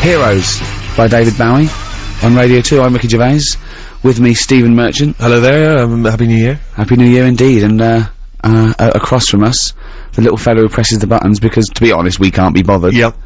Heroes by David Bowie on Radio 2. I'm Ricky Gervais. With me, Stephen Merchant. Hello there, Happy New Year. Happy New Year indeed, and across from us, the little fellow who presses the buttons because, to be honest, we can't be bothered. Yep.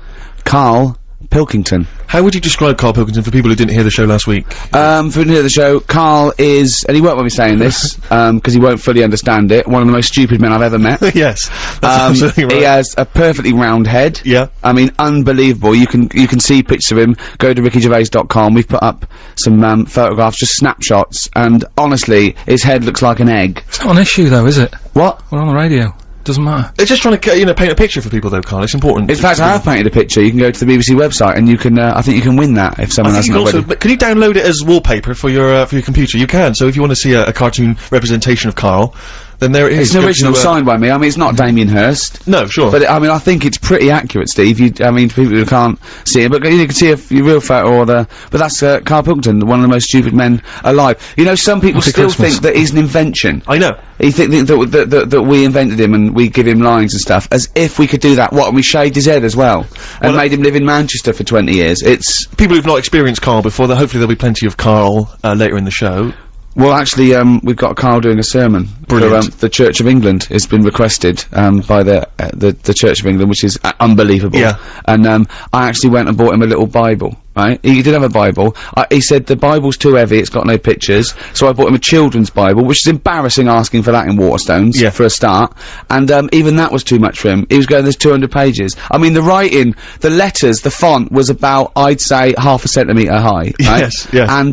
Carl Pilkington. How would you describe Carl Pilkington for people who didn't hear the show last week? For who didn't hear the show, Carl is, and he won't want me saying this, because he won't fully understand it, one of the most stupid men I've ever met. Yes, that's absolutely right. He has a perfectly round head. Yeah. I mean, unbelievable. You can see pictures of him. Go to rickygervais.com. We've put up some photographs, just snapshots, and honestly, his head looks like an egg. It's not an issue though, is it? What? We're on the radio. Doesn't matter. They're just trying to, you know, paint a picture for people though, Carl. It's important. In fact, I have painted a picture. You can go to the BBC website and you can, I think you can win that if someone hasn't already. But can you download it as wallpaper for your computer? You can. So if you want to see a cartoon representation of Carl, then there it is. It's an original signed by me. I mean, it's not Damien Hirst. No, sure. But I mean, I think it's pretty accurate, Steve. I mean, for people who can't see it, but you can see a real photo or the. But that's Carl Pilkington, one of the most stupid men alive. You know, some people still think that he's an invention. I know. He think that we invented him and we give him lines and stuff, as if we could do that. What? And we shaved his head as well, and made him live in Manchester for 20 years. It's people who've not experienced Carl before. Hopefully, there'll be plenty of Carl later in the show. Well, actually, we've got Carl doing a sermon. Brilliant. For, the Church of England. It's been requested, by the Church of England, which is unbelievable. Yeah. And, I actually went and bought him a little Bible, right? He did have a Bible. He said the Bible's too heavy, it's got no pictures, so I bought him a children's Bible, which is embarrassing asking for that in Waterstones, yeah, for a start. And, even that was too much for him. He was going, there's 200 pages. I mean, the writing, the letters, the font was about, I'd say, half a centimetre high, right? Yes, yes. And,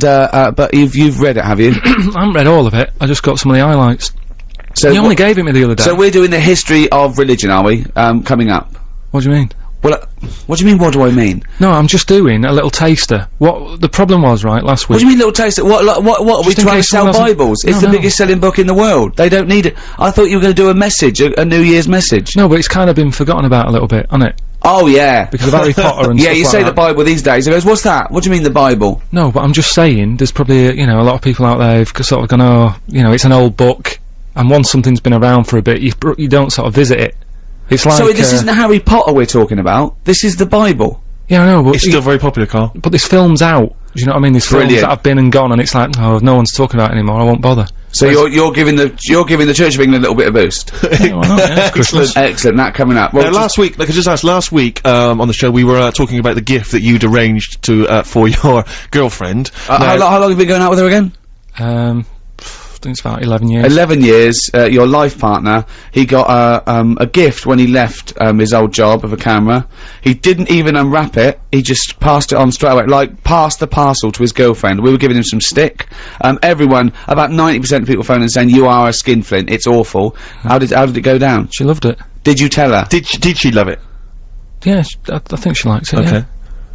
but you've read it, have you? I haven't read all of it. I just got some of the highlights. So you only gave it me the other day. So we're doing the history of religion, are we? Coming up. What do you mean? Well, what do you mean, what do I mean? No, I'm just doing a little taster. What the problem was, right, last week... What do you mean, little taster? What are we trying to sell Bibles? It's the no. biggest selling book in the world. They don't need it. I thought you were going to do a message, a New Year's message. No, but it's kind of been forgotten about a little bit, hasn't it? Oh, yeah. Because of Harry Potter and yeah, stuff you like say that. the Bible these days. He goes, what's that? What do you mean, the Bible? No, but I'm just saying, there's probably, you know, a lot of people out there who've sort of gone, oh, you know, it's an old book, and once something's been around for a bit, you don't sort of visit it. It's like, so this isn't Harry Potter we're talking about. This is the Bible. Yeah, I know, but... It's still very popular, Carl. But this film's out. Do you know what I mean? There's films that have been and gone, and it's like, oh, no one's talking about it anymore, I won't bother. So you're giving the Church of England a little bit of boost. Yeah, why not? Yeah, it's Christmas. Excellent, that coming up. Well, last week, like I just asked, last week, on the show, we were, talking about the gift that you'd arranged to, for your girlfriend. How long have you been going out with her again? I think it's about 11 years. 11 years, your life partner, he got a gift when he left his old job of a camera. He didn't even unwrap it, he just passed it on straight away, like, passed the parcel to his girlfriend. We were giving him some stick. Everyone, about 90% of people phoning and saying, you are a skinflint, it's awful. How did it go down? She loved it. Did you tell her? Did she love it? Yeah, I think she likes it, okay. Yeah.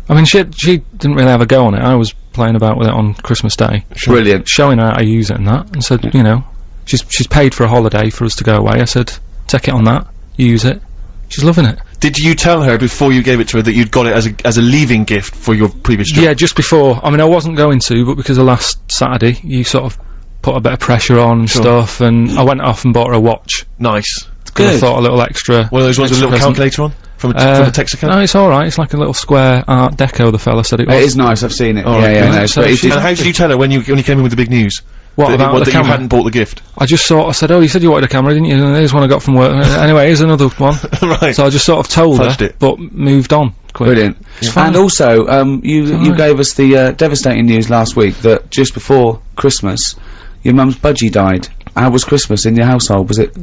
I mean, she didn't really have a go on it. I was playing about with it on Christmas Day. Sure. Brilliant. Showing her how to use it and that, and said, you know, she's paid for a holiday for us to go away. I said, take it on that, use it. She's loving it. Did you tell her before you gave it to her that you'd got it as a leaving gift for your previous job? Yeah, just before. I mean, I wasn't going to, but because of last Saturday, you sort of put a bit of pressure on and stuff, and I went off and bought her a watch. Nice. Good. I thought a little extra. One of those ones with a little calculator on? From a Texaco? No, it's alright. It's like a little square Art Deco, the fella said it was. It is nice, I've seen it. Oh, yeah, no, so and how did you tell her when you came in with the big news? What about the that camera? you hadn't bought the gift? I just I said, oh, you said you wanted a camera, didn't you? And here's one I got from work. Anyway, here's another one. Right. So I just sort of told her, but moved on quick. Brilliant. And also, you gave us the devastating news last week that just before Christmas, your mum's Budgie died. How was Christmas in your household? Was it?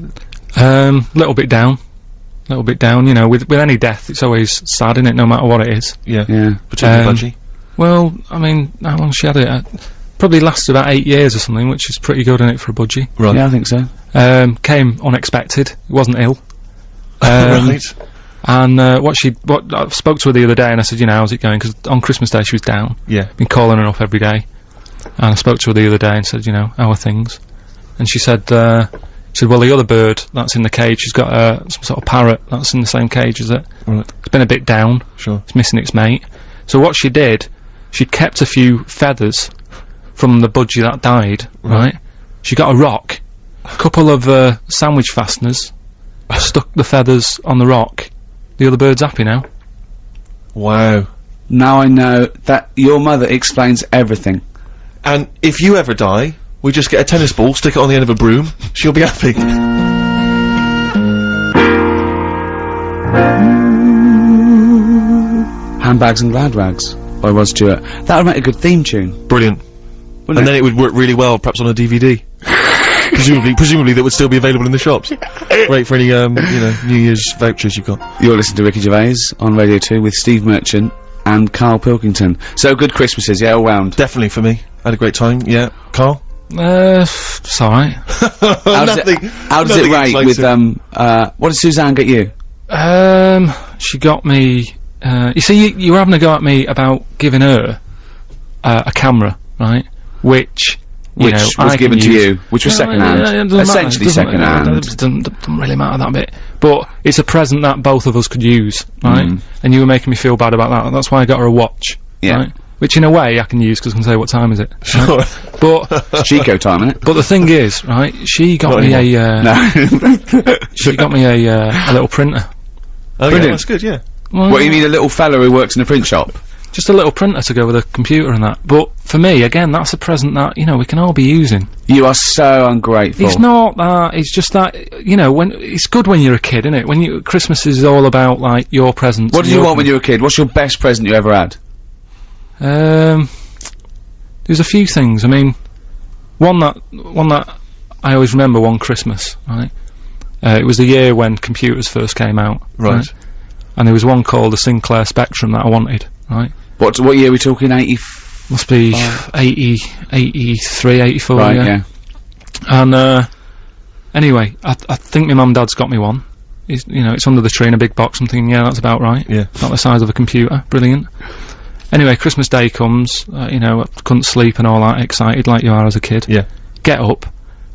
Little bit down. Little bit down, you know, with any death, it's always sad, isn't it, no matter what it is. Yeah. Yeah. Particularly Budgie. Well, I mean, how long she had it? Probably lasted about 8 years or something, which is pretty good, isn't it, for a Budgie? Right. Yeah, I think so. Came unexpected. He wasn't ill. Right. And, I spoke to her the other day and I said, you know, how's it going? Because on Christmas Day she was down. Yeah. Been calling her up every day. And I spoke to her the other day and said, you know, how are things? And she said, well, the other bird that's in the cage, she's got some sort of parrot that's in the same cage as it. Right. It's been a bit down. Sure. It's missing its mate. So what she did, she kept a few feathers from the Budgie that died, right? She got a rock, a couple of sandwich fasteners, stuck the feathers on the rock. The other bird's happy now. Wow. Now I know that your mother explains everything. And if you ever die, we just get a tennis ball, stick it on the end of a broom, she'll be happy. Handbags and glad rags by Rod Stewart. That would make a good theme tune. Brilliant. Wouldn't And then it would work really well, perhaps on a DVD. presumably that would still be available in the shops. Great for any, you know, New Year's vouchers you've got. You're listening to Ricky Gervais on Radio 2 with Steve Merchant and Carl Pilkington. So good Christmases, yeah, all round. Definitely for me. Had a great time, yeah. Carl? It's alright. How does it rate with, what did Suzanne get you? She got me, you see, you were having a go at me about giving her, a camera, right? Which was given to you, which was second hand. Essentially second hand. It doesn't really matter that bit. But it's a present that both of us could use, right? And you were making me feel bad about that. That's why I got her a watch, right? Which in a way I can use because I can say what time is it. Sure. But it's Chico time, isn't it? But the thing is, right? She got me she got me a little printer. Oh, yeah, that's good, yeah. Well, what, you mean a little fella who works in a print shop? Just a little printer to go with a computer and that. But for me, again, that's a present that, you know, we can all be using. You are so ungrateful. It's not that, it's just that, you know, when, it's good when you're a kid, isn't it? When Christmas is all about, like, your presents. What did you want when you were a kid? What's your best present you ever had? There's a few things. I mean, one that I always remember one Christmas, right? It was the year when computers first came out. Right. And there was one called the Sinclair Spectrum that I wanted, right? What year are we talking? 80? Must be 80, 83, 84, right, yeah. And, anyway, I think my mum and dad's got me one. You know, it's under the tree in a big box. I'm thinking, yeah, that's about right. Yeah. Not the size of a computer. Brilliant. Anyway, Christmas Day comes, you know, I couldn't sleep and all that, excited like you are as a kid. Yeah. Get up,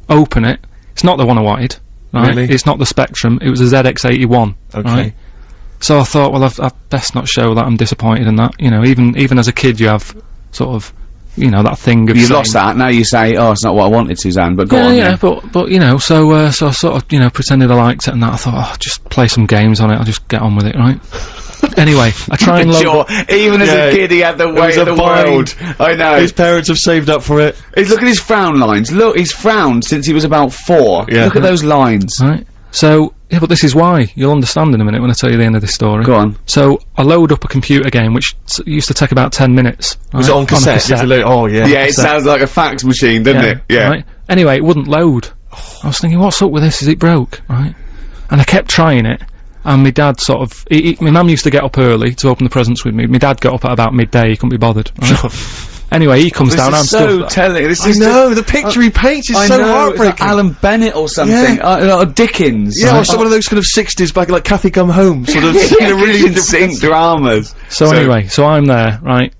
open it. It's not the one I wanted, right? Really? It's not the Spectrum, it was a ZX81, Okay. right? So I thought, well, I've best not show that I'm disappointed in that. You know, even as a kid you have sort of, you know, that thing of you've lost that, now you say, oh, it's not what I wanted, Suzanne, but go on. Yeah, but, you know, so I sort of, you know, pretended I liked it and that. I thought, oh, just play some games on it, I'll just get on with it, right? Anyway, I try and load even as a kid he had the weight of the world. I know. His parents have saved up for it. Look at his frown lines. Look, he's frowned since he was about 4. Yeah. Look at those lines. Right. So, yeah, but this is why. You'll understand in a minute when I tell you the end of this story. Go on. So, I load up a computer game, which used to take about 10 minutes. Right? Was it on cassette? You had to oh, yeah. Yeah, it sounds like a fax machine, doesn't it? Yeah. Right? Anyway, it wouldn't load. I was thinking, what's up with this? Is it broke? Right? And I kept trying it. And my dad sort of, my mum used to get up early to open the presents with me. My dad got up at about midday, he couldn't be bothered. Right? Anyway, he comes down, I'm so telling. This is the picture he paints is so heartbreaking. Like Alan Bennett or something. Yeah. Or Dickens. Yeah, or some of those kind of 60s back, like Kathy Come Home, sort of, you know, really insane dramas. So anyway, so I'm there, right,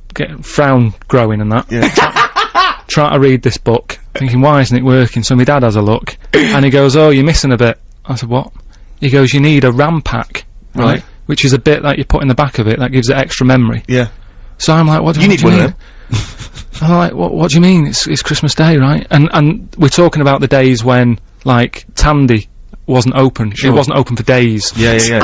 frown growing and that. Yeah. Trying to read this book, thinking, why isn't it working? So my dad has a look, and he goes, oh, you're missing a bit. I said, what? He goes, you need a RAM pack. Right, which is a bit that you put in the back of it that gives it extra memory. Yeah. So I'm like, what do you mean? I'm like, what do you mean? It's Christmas Day, right? And we're talking about the days when, like, Tandy wasn't open. It wasn't open for days. Yeah. Do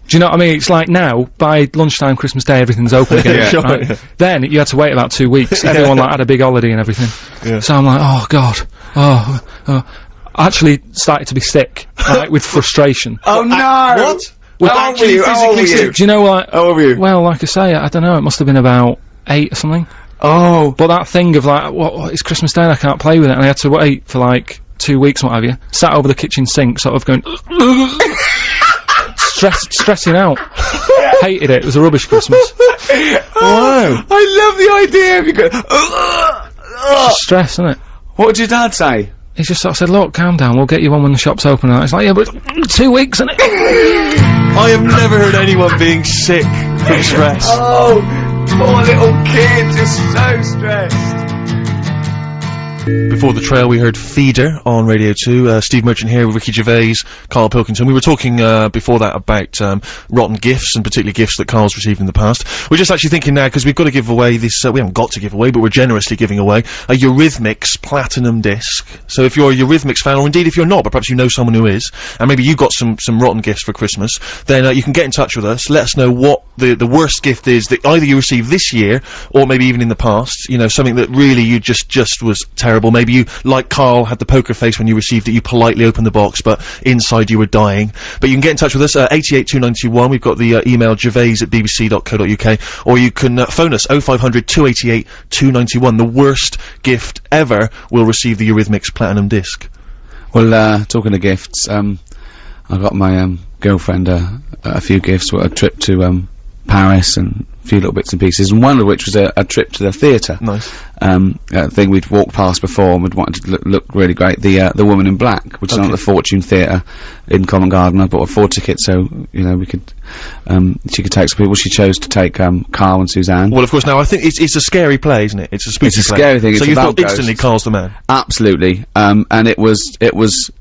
you know what I mean? It's like now, by lunchtime Christmas Day, everything's open again. Right? Yeah. Then you had to wait about 2 weeks. Everyone like had a big holiday and everything. Yeah. So I'm like, oh god, I actually started to be sick, right, with frustration. Oh no! What? How old were you? Do you know what? How old were you? Well, like I say, I don't know, it must have been about 8 or something. Oh. But that thing of like, what it's Christmas Day and I can't play with it, and I had to wait for like 2 weeks and what have you. Sat over the kitchen sink, sort of going, stressing out. Hated it, it was a rubbish Christmas. Wow. I love the idea of you going, It's stress, isn't it? What did your dad say? He just sort of said, look, calm down, we'll get you one when the shop's open. And it's like, yeah, but 2 weeks, isn't it? I have never heard anyone being sick from stress. Oh, poor little kid, just so stressed. Before the trail, we heard Feeder on Radio 2. Steve Merchant here with Ricky Gervais, Carl Pilkington. We were talking before that about rotten gifts, and particularly gifts that Carl's received in the past. We're just actually thinking now, because we've got to give away this, we haven't got to give away, but we're generously giving away a Eurythmics Platinum Disc. So if you're a Eurythmics fan, or indeed if you're not, but perhaps you know someone who is, and maybe you got some rotten gifts for Christmas, then you can get in touch with us, let us know what the worst gift is that either you received this year, or maybe even in the past, you know, something that really you just was terrible. Maybe you, like Carl, had the poker face when you received it, you politely opened the box, but inside you were dying. But you can get in touch with us, 882921, we've got the email gervais@bbc.co.uk, or you can phone us, 0500 288 291. The worst gift ever will receive the Eurythmics Platinum Disc. Well, talking of gifts, I got my girlfriend a few gifts, a trip to Paris and a few little bits and pieces, and one of which was a trip to the theatre. Nice. A thing we'd walked past before and we'd wanted to look really great. The Woman in Black, which is on at the Fortune Theatre in Covent Garden. I bought a 4 ticket so, you know, we could, she could take some people. She chose to take, Carl and Suzanne. Well, of course, now I think it's a scary play, isn't it? It's a spooky play. It's a scary thing. So it's you thought about instantly ghosts. Carl's the man. Absolutely. And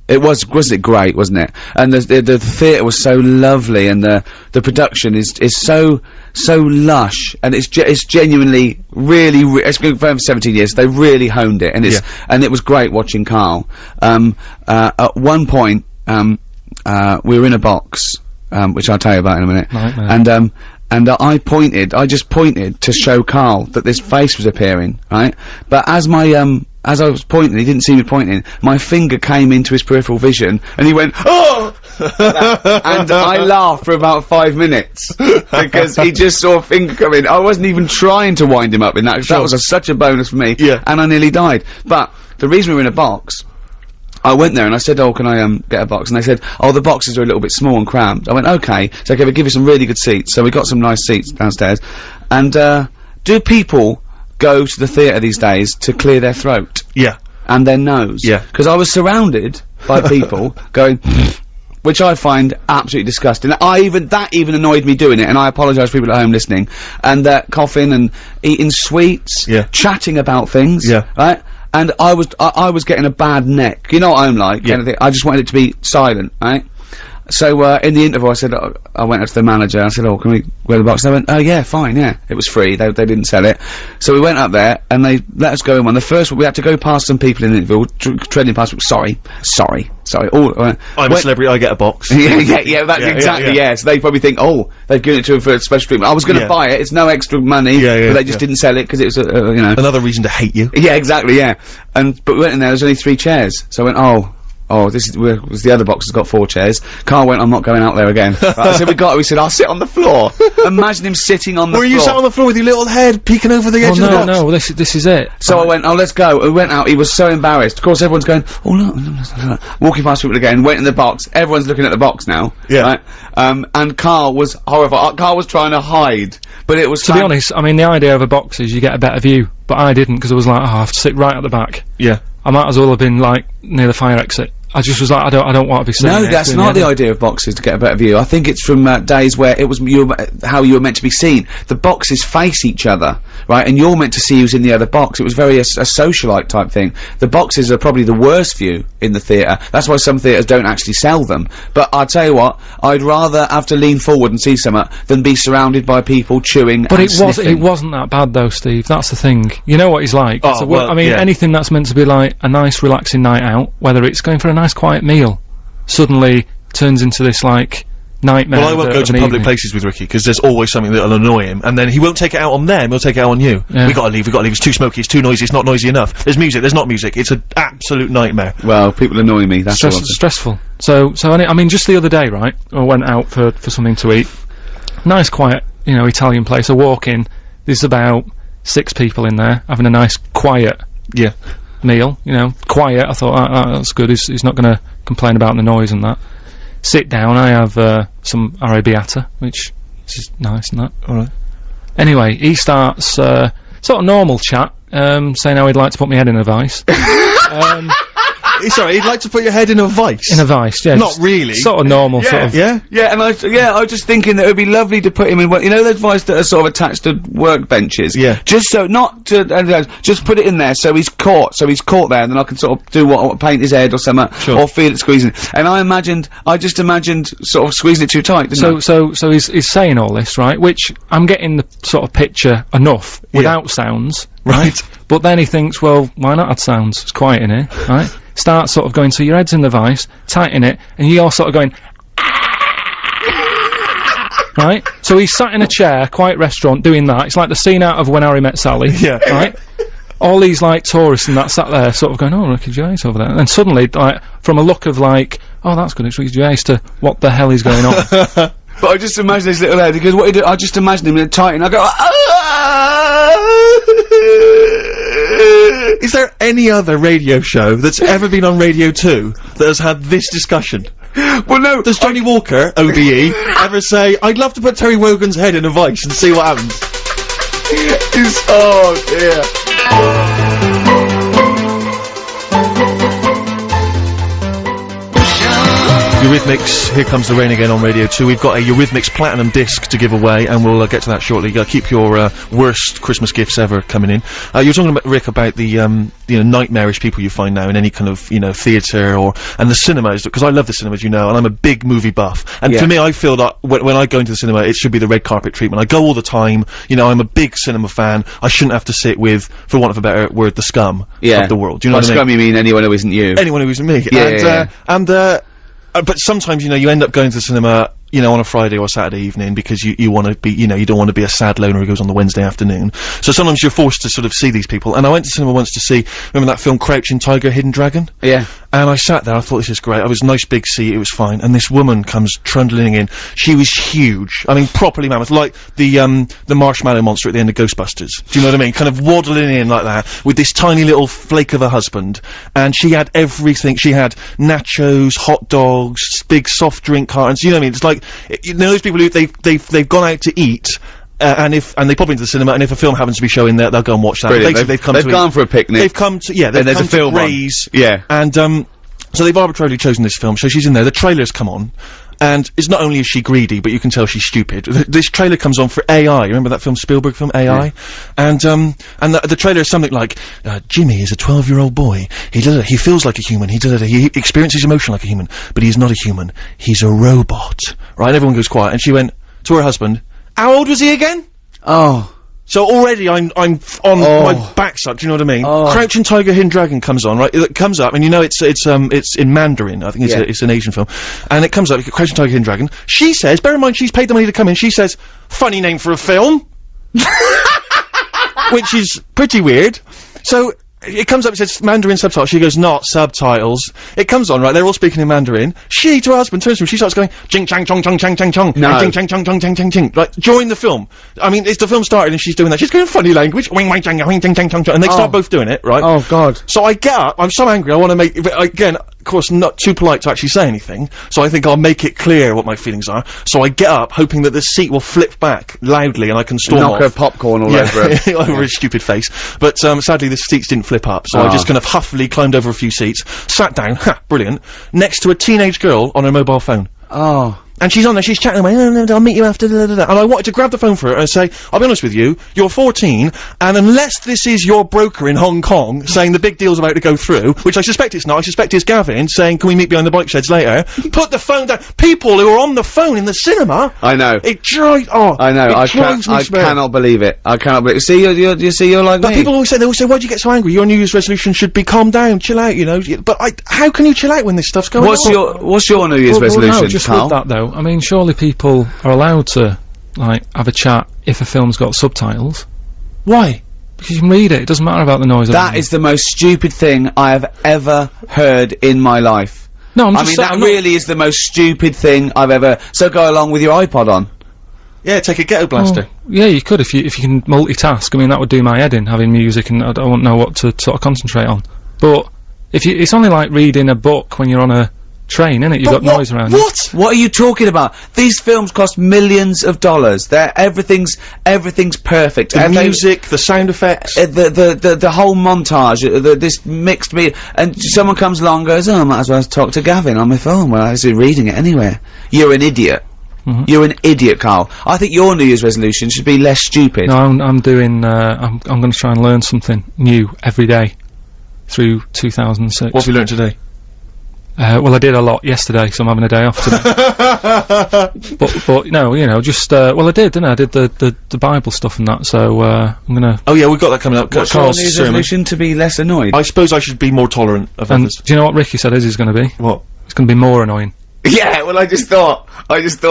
wasn't it great, wasn't it? And the theatre was so lovely, and the production is so lush, and it's genuinely really it's been going for 17 years. They really honed it, and and it was great watching Carl. At one point, we were in a box, which I'll tell you about in a minute. Nightmare. And I just pointed to show Carl that this face was appearing, right? But as I was pointing, he didn't see me pointing, my finger came into his peripheral vision, and he went, "Oh!" And I laughed for about 5 minutes, because he just saw a finger come in. I wasn't even trying to wind him up in that, 'cause that was such a bonus for me, and I nearly died. But the reason we were in a box, I went there and I said, "Oh, can I get a box?" And they said, "Oh, the boxes are a little bit small and cramped." I went, "Okay." So okay, we'll give you some really good seats. So we got some nice seats downstairs. And do people go to the theatre these days to clear their throat? Yeah. And their nose? Yeah. Because I was surrounded by people going, which I find absolutely disgusting. That even annoyed me doing it, and I apologise to people at home listening. And coughing and eating sweets, chatting about things, right? And I was getting a bad neck. You know what I'm like? Kind of thing. I just wanted it to be silent, right? So, in the interval, I said, I went up to the manager, and I said, "Oh, can we wear the box?" And they went, "Oh, yeah, fine, yeah." It was free, they didn't sell it. So we went up there, and they let us go in one. The first one, we had to go past some people in the interval, treading past, sorry. I'm a celebrity, I get a box. That's exactly. So they probably think, oh, they've given it to him for a special treatment. I was gonna buy it, it's no extra money, but they just didn't sell it, because it was, you know. Another reason to hate you. Yeah, exactly, but we went in there was only 3 chairs, so I went, this was the other box has got 4 chairs. Carl went, "I'm not going out there again." Right, so we said, "I'll sit on the floor." Imagine him sitting on the floor. Were you sat on the floor with your little head peeking over the edge of the box? No, this is it. So I went, "Oh, let's go." We went out, he was so embarrassed. Of course, everyone's going, "Oh, look." Walking past people again, went in the box. Everyone's looking at the box now. Right? And Carl was horrified. Carl was trying to hide, but it was to be honest, I mean, the idea of a box is you get a better view, but I didn't, because I was like, I have to sit right at the back. I might as well have been, like, near the fire exit. I just was like, I don't want to be sitting No, that's not the idea of boxes to get a better view. I think it's from days where it was how you were meant to be seen. The boxes face each other, right? And you're meant to see who's in the other box. It was very a socialite type thing. The boxes are probably the worst view in the theatre. That's why some theatres don't actually sell them. But I'll tell you what, I'd rather have to lean forward and see something than be surrounded by people chewing and sniffing. It wasn't that bad though, Steve. That's the thing. You know what he's like. I mean, anything that's meant to be like a nice relaxing night out, whether it's going for a nice quiet meal, suddenly turns into this, like, nightmare. Well, I won't go to public places with Ricky, because there's always something that'll annoy him, and then he won't take it out on them, he'll take it out on you. We gotta leave, it's too smoky, it's too noisy, it's not noisy enough. There's music, there's not music, it's an absolute nightmare. Well, people annoy me, that's stressful. So I mean, just the other day, right, I went out for something to eat. Nice, quiet, you know, Italian place. I walk in, there's about 6 people in there, having a nice, quiet meal, you know, quiet. I thought, that's good, he's not gonna complain about the noise and that. Sit down, I have some arrabbiata, which is nice and that. Alright. Anyway, he starts sort of normal chat, saying how he'd like to put my head in a vice. Sorry, he'd like to put your head in a vice. In a vice, yeah. Not really. Sort of normal, sort of. Yeah? Yeah, and I was just thinking that it would be lovely to put him in one, you know those vice that are sort of attached to workbenches? Yeah. Just so, not to, just put it in there so he's caught there, and then I can sort of do what, paint his head or something, Sure. or feel it squeezing. And I just imagined sort of squeezing it too tight, didn't I? So he's saying all this, right? Which, I'm getting the sort of picture enough without sounds. Right. But then he thinks, well, why not add sounds? It's quiet in here, right? Start sort of going, so your head's in the vice, tighten it, and you're sort of going, right? So he's sat in a chair, quiet restaurant, doing that. It's like the scene out of When Harry Met Sally. Yeah. Right? All these, like, tourists and that sat there sort of going, oh, Ricky Gervais over there. And then suddenly, like, from a look of like, oh, that's good, it's Ricky Gervais, to what the hell is going on? But I just imagine this little head, because what he do, I just imagine him in a tighten, I go, Is there any other radio show that's ever been on Radio 2 that has had this discussion? well, no. Does Johnny Walker, OBE, ever say, I'd love to put Terry Wogan's head in a vice and see what happens? Oh, dear. Eurythmics, Here Comes the Rain Again on Radio 2. We've got a Eurythmics Platinum disc to give away, and we'll get to that shortly. Keep your worst Christmas gifts ever coming in. You're talking about, Rick, about the, nightmarish people you find now in any kind of, theatre and the cinemas, because I love the cinemas, and I'm a big movie buff. And for me, I feel that when I go into the cinema, it should be the red carpet treatment. I go all the time, I'm a big cinema fan. I shouldn't have to sit with, for want of a better word, the scum of the world. Do you know what I mean? Scum, you mean anyone who isn't you? Anyone who isn't me. But sometimes, you end up going to the cinema, on a Friday or Saturday evening because you want to be, you don't want to be a sad loner who goes on the Wednesday afternoon. So sometimes you're forced to sort of see these people. And I went to cinema once to see, remember that film Crouching Tiger, Hidden Dragon? Yeah. And I sat there, I thought, this is great. I was a nice big seat, it was fine. And this woman comes trundling in. She was huge. I mean, properly mammoth, like the marshmallow monster at the end of Ghostbusters. Do you know what I mean? Kind of waddling in like that, with this tiny little flake of a husband. And she had everything. She had nachos, hot dogs, big soft drink cartons. You know what I mean? It's like, those people who, they've gone out to eat, and they pop into the cinema, and if a film happens to be showing there, they'll go and watch that. Brilliant. Basically, they've gone for a picnic. They've come to, they've there's come a film to raise. Yeah. And, so they've arbitrarily chosen this film, so she's in there, the trailer's come on, and it's not only is she greedy, but you can tell she's stupid. This trailer comes on for AI, remember that film, Spielberg film, AI? Yeah. And the trailer is something like, Jimmy is a 12-year-old boy, he feels like a human, he experiences emotion like a human, but he's not a human, he's a robot. Right, and everyone goes quiet, and she went to her husband, how old was he again? Oh. So already I'm on my backside, do you know what I mean? Oh. Crouching Tiger, Hidden Dragon comes on, right? It comes up, and it's in Mandarin, I think it's an Asian film. And it comes up, Crouching Tiger, Hidden Dragon. She says, bear in mind, she's paid the money to come in, she says, funny name for a film. Which is pretty weird. So, it comes up, it says Mandarin subtitles, she goes, not subtitles. It comes on, right, they're all speaking in Mandarin. She, to her husband, turns to him, she starts going, jing chang chong chong chang chang chong, no. Jing chang chong chong chang chang ching, right, during the film. I mean, it's the film started and she's doing that, she's going funny language, wing wing chang wing chang chang chong chong, and they start both doing it, right? Oh god. So I get up, I'm so angry, I want to make, but again, of course, not too polite to actually say anything, so I think I'll make it clear what my feelings are. So I get up, hoping that the seat will flip back loudly and I can storm knock off. her popcorn all over him. Over his stupid face. But, sadly the seats didn't flip up, so I just kind of huffily climbed over a few seats, sat down, brilliant, next to a teenage girl on her mobile phone. Oh. And she's on there, she's chatting away, no, I'll meet you after, And I wanted to grab the phone for her and say, I'll be honest with you, you're 14, and unless this is your broker in Hong Kong saying the big deal's about to go through, which I suspect it's not, I suspect it's Gavin saying, can we meet behind the bike sheds later? Put the phone down. People who are on the phone in the cinema. I know. It drives, I know, I cannot believe it. I cannot believe it. See, you're like but me. People always say, why'd you get so angry? Your New Year's resolution should be calm down, chill out, But how can you chill out when this stuff's going on? What's your New Year's resolution, no, just Carl? with that though, I mean, surely people are allowed to, like, have a chat if a film's got subtitles. Why? Because you can read it, it doesn't matter about the noise. That is the most stupid thing I have ever heard in my life. No, I'm I just mean, saying, that really is the most stupid thing I've ever... So go along with your iPod on. Yeah, take a ghetto blaster. Well, yeah, you could if you can multitask. I mean, that would do my head in, having music, and I wouldn't know what to sort of concentrate on. But if it's only like reading a book when you're on a train, innit? You've got noise around you. What? What are you talking about? These films cost millions of dollars. Everything's perfect. The And music, the sound effects. the whole montage, this mixed media, and someone comes along and goes, oh, I might as well talk to Gavin on my phone. Well, I was reading it anyway. You're an idiot. You're an idiot, Carl. I think your New Year's resolution should be less stupid. No, I'm doing, I'm gonna try and learn something new every day through 2006. What have you learnt today? Well, I did a lot yesterday, so I'm having a day off today. but no, you know, just well, I did, didn't I? I did the Bible stuff and that. So I'm gonna. Oh yeah, we've got that coming up. What's your Carl's New Year's sermon. resolution? To be less annoyed. I suppose I should be more tolerant of And others. do you know what Ricky said his is going to be? What? It's going to be more annoying. Yeah, well, I just thought. But this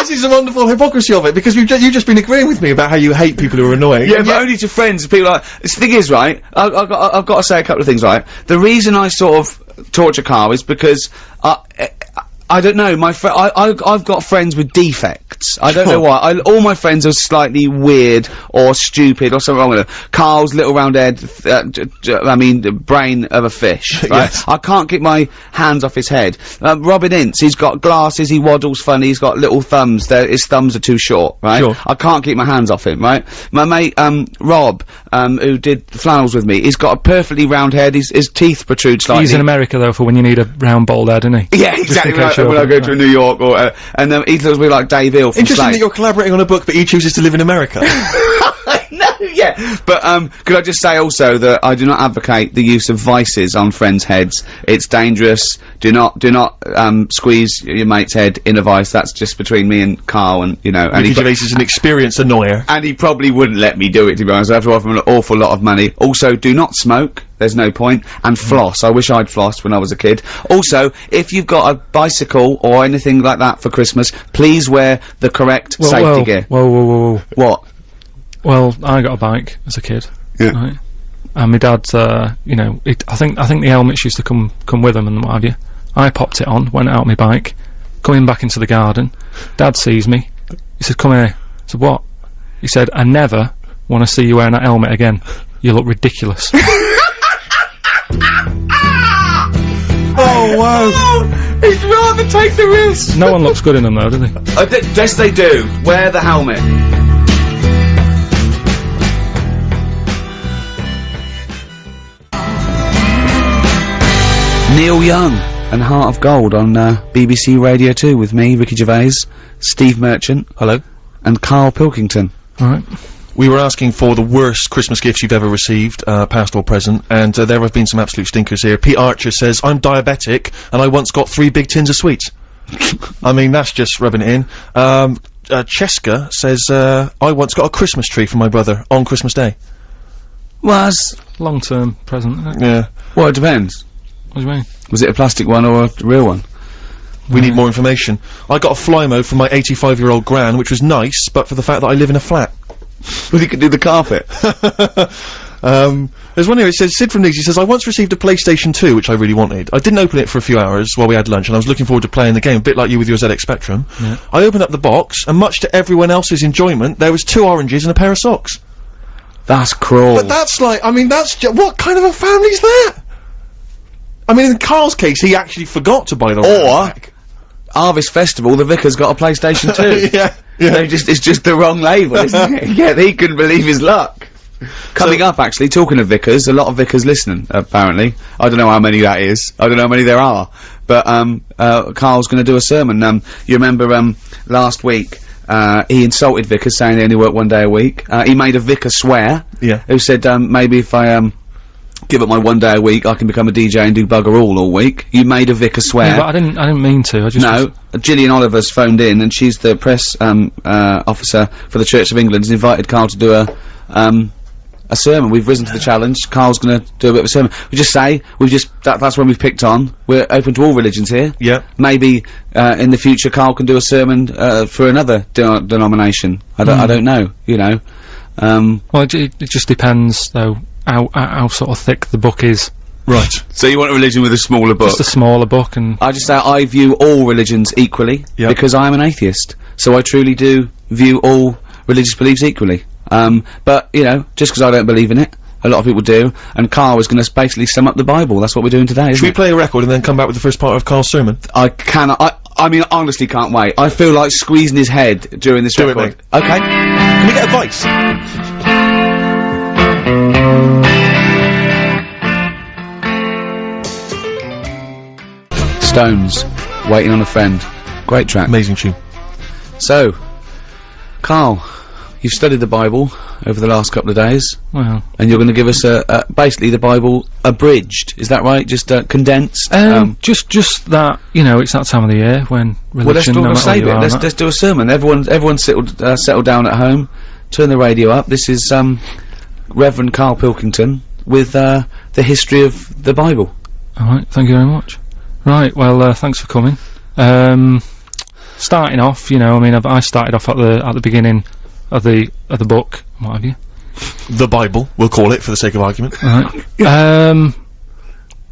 is the wonderful hypocrisy of it, because you've just been agreeing with me about how you hate people who are annoying. Yeah, but only to friends. People like. The thing is, right. I've got to say a couple of things, right. The reason I sort of torture Carl is because I don't know. I've got friends with defects. I don't know why. All my friends are slightly weird or stupid or something wrong with them. Carl's little round head. The brain of a fish. Right? Yes. I can't get my hands off his head. Robin Ince, he's got glasses. He waddles funny. He's got little thumbs. His thumbs are too short. Right. Sure. I can't keep my hands off him. Right. My mate Rob, who did flannels with me, he's got a perfectly round head. His teeth protrude slightly. He's in America though for when you need a round bald head, isn't he? Yeah, exactly. in case When I go to New York, or and he looks me like Dave Hill from Interesting Slade. that you're collaborating on a book, but he chooses to live in America. No, yeah, but could I just say also that I do not advocate the use of vices on friends' heads. It's dangerous. Do not squeeze your mate's head in a vice. That's just between me and Carl, and you know. And Ricky Gervais is an experienced annoyer. and he probably wouldn't let me do it, to be honest. I have to offer him an awful lot of money. Also, do not smoke. There's no point. And floss. I wish I'd flossed when I was a kid. Also, if you've got a bicycle or anything like that for Christmas, please wear the correct safety gear. Whoa. What? Well, I got a bike as a kid. Yeah. Right? And my dad, you know, I think the helmets used to come with them and what have you. I popped it on, went out on my bike, coming back into the garden. Dad sees me. He said, "Come here." I said, "What?" He said, "I never want to see you wearing that helmet again. You look ridiculous." Oh, wow. He'd rather take the risk. No one looks good in them though, do they? Yes, they do. Wear the helmet. Neil Young and Heart of Gold on BBC Radio 2 with me, Ricky Gervais, Steve Merchant, Hello. and Carl Pilkington. Alright. We were asking for the worst Christmas gifts you've ever received, past or present, and there have been some absolute stinkers here. Pete Archer says, "I'm diabetic, and I once got 3 big tins of sweets." I mean, that's just rubbing it in. Cheska says, "I once got a Christmas tree from my brother on Christmas Day." Was? Long-term present, isn't it? Yeah. Well, it depends. What do you mean? Was it a plastic one or a real one? We need more information. I got a fly mode from my 85-year-old gran, which was nice, but for the fact that I live in a flat. Well, you could do the carpet. There's one here, it says, Sid from Leeds, he says, "I once received a PlayStation 2, which I really wanted. I didn't open it for a few hours while we had lunch, and I was looking forward to playing the game, a bit like you with your ZX Spectrum. Yeah. I opened up the box, and much to everyone else's enjoyment, there was 2 oranges and a pair of socks." That's cruel. But that's like, I mean, that's what kind of a family's that? I mean, in Carl's case, he actually forgot to buy the Or, Harvest Festival, the vicar's got a PlayStation 2. yeah. It's just the wrong label, isn't it? Yeah, he couldn't believe his luck. Coming up, actually, talking of vicars, a lot of vicars listening, apparently. I don't know how many that is. I don't know how many there are. But, Carl's gonna do a sermon. You remember, last week, he insulted vicars, saying they only work 1 day a week. He made a vicar swear. Yeah. Who said, maybe if I, give up my 1 day a week, I can become a DJ and do bugger all week. You made a vicar swear. Yeah, but I didn't mean to. I just No, Gillian Oliver's phoned in, and she's the press officer for the Church of England, and invited Carl to do a sermon. We've risen to the challenge. Carl's going to do a bit of a sermon. We just say that's when we've picked on. We're open to all religions here. Yeah. Maybe in the future, Carl can do a sermon for another denomination. I don't know. You know. Well, it just depends though how sort of thick the book is. Right. So you want a religion with a smaller book? Just a smaller book, and I just say I view all religions equally, Yep. because I'm an atheist. So I truly do view all religious beliefs equally. But, you know, just because I don't believe in it, a lot of people do, and Carl is gonna basically sum up the Bible. That's what we're doing today, Should we play a record and then come back with the first part of Carl's sermon? I mean, honestly can't wait. I feel like squeezing his head during this record. Do it, mate. Okay. Can we get advice? Stones, Waiting on a Friend. Great track. Amazing tune. So, Carl, you've studied the Bible over the last couple of days, Well, and you're going to give us basically the Bible abridged. Is that right? Just condensed. just that, you know, it's that time of the year when religion. Well, let's save it. Let's do a sermon. Everyone settle down at home. Turn the radio up. This is Reverend Carl Pilkington with the history of the Bible. All right, thank you very much. Right, well, thanks for coming. Starting off, you know, I mean, I started off at the beginning of the book. What have you? The Bible, we'll call it for the sake of argument. Right.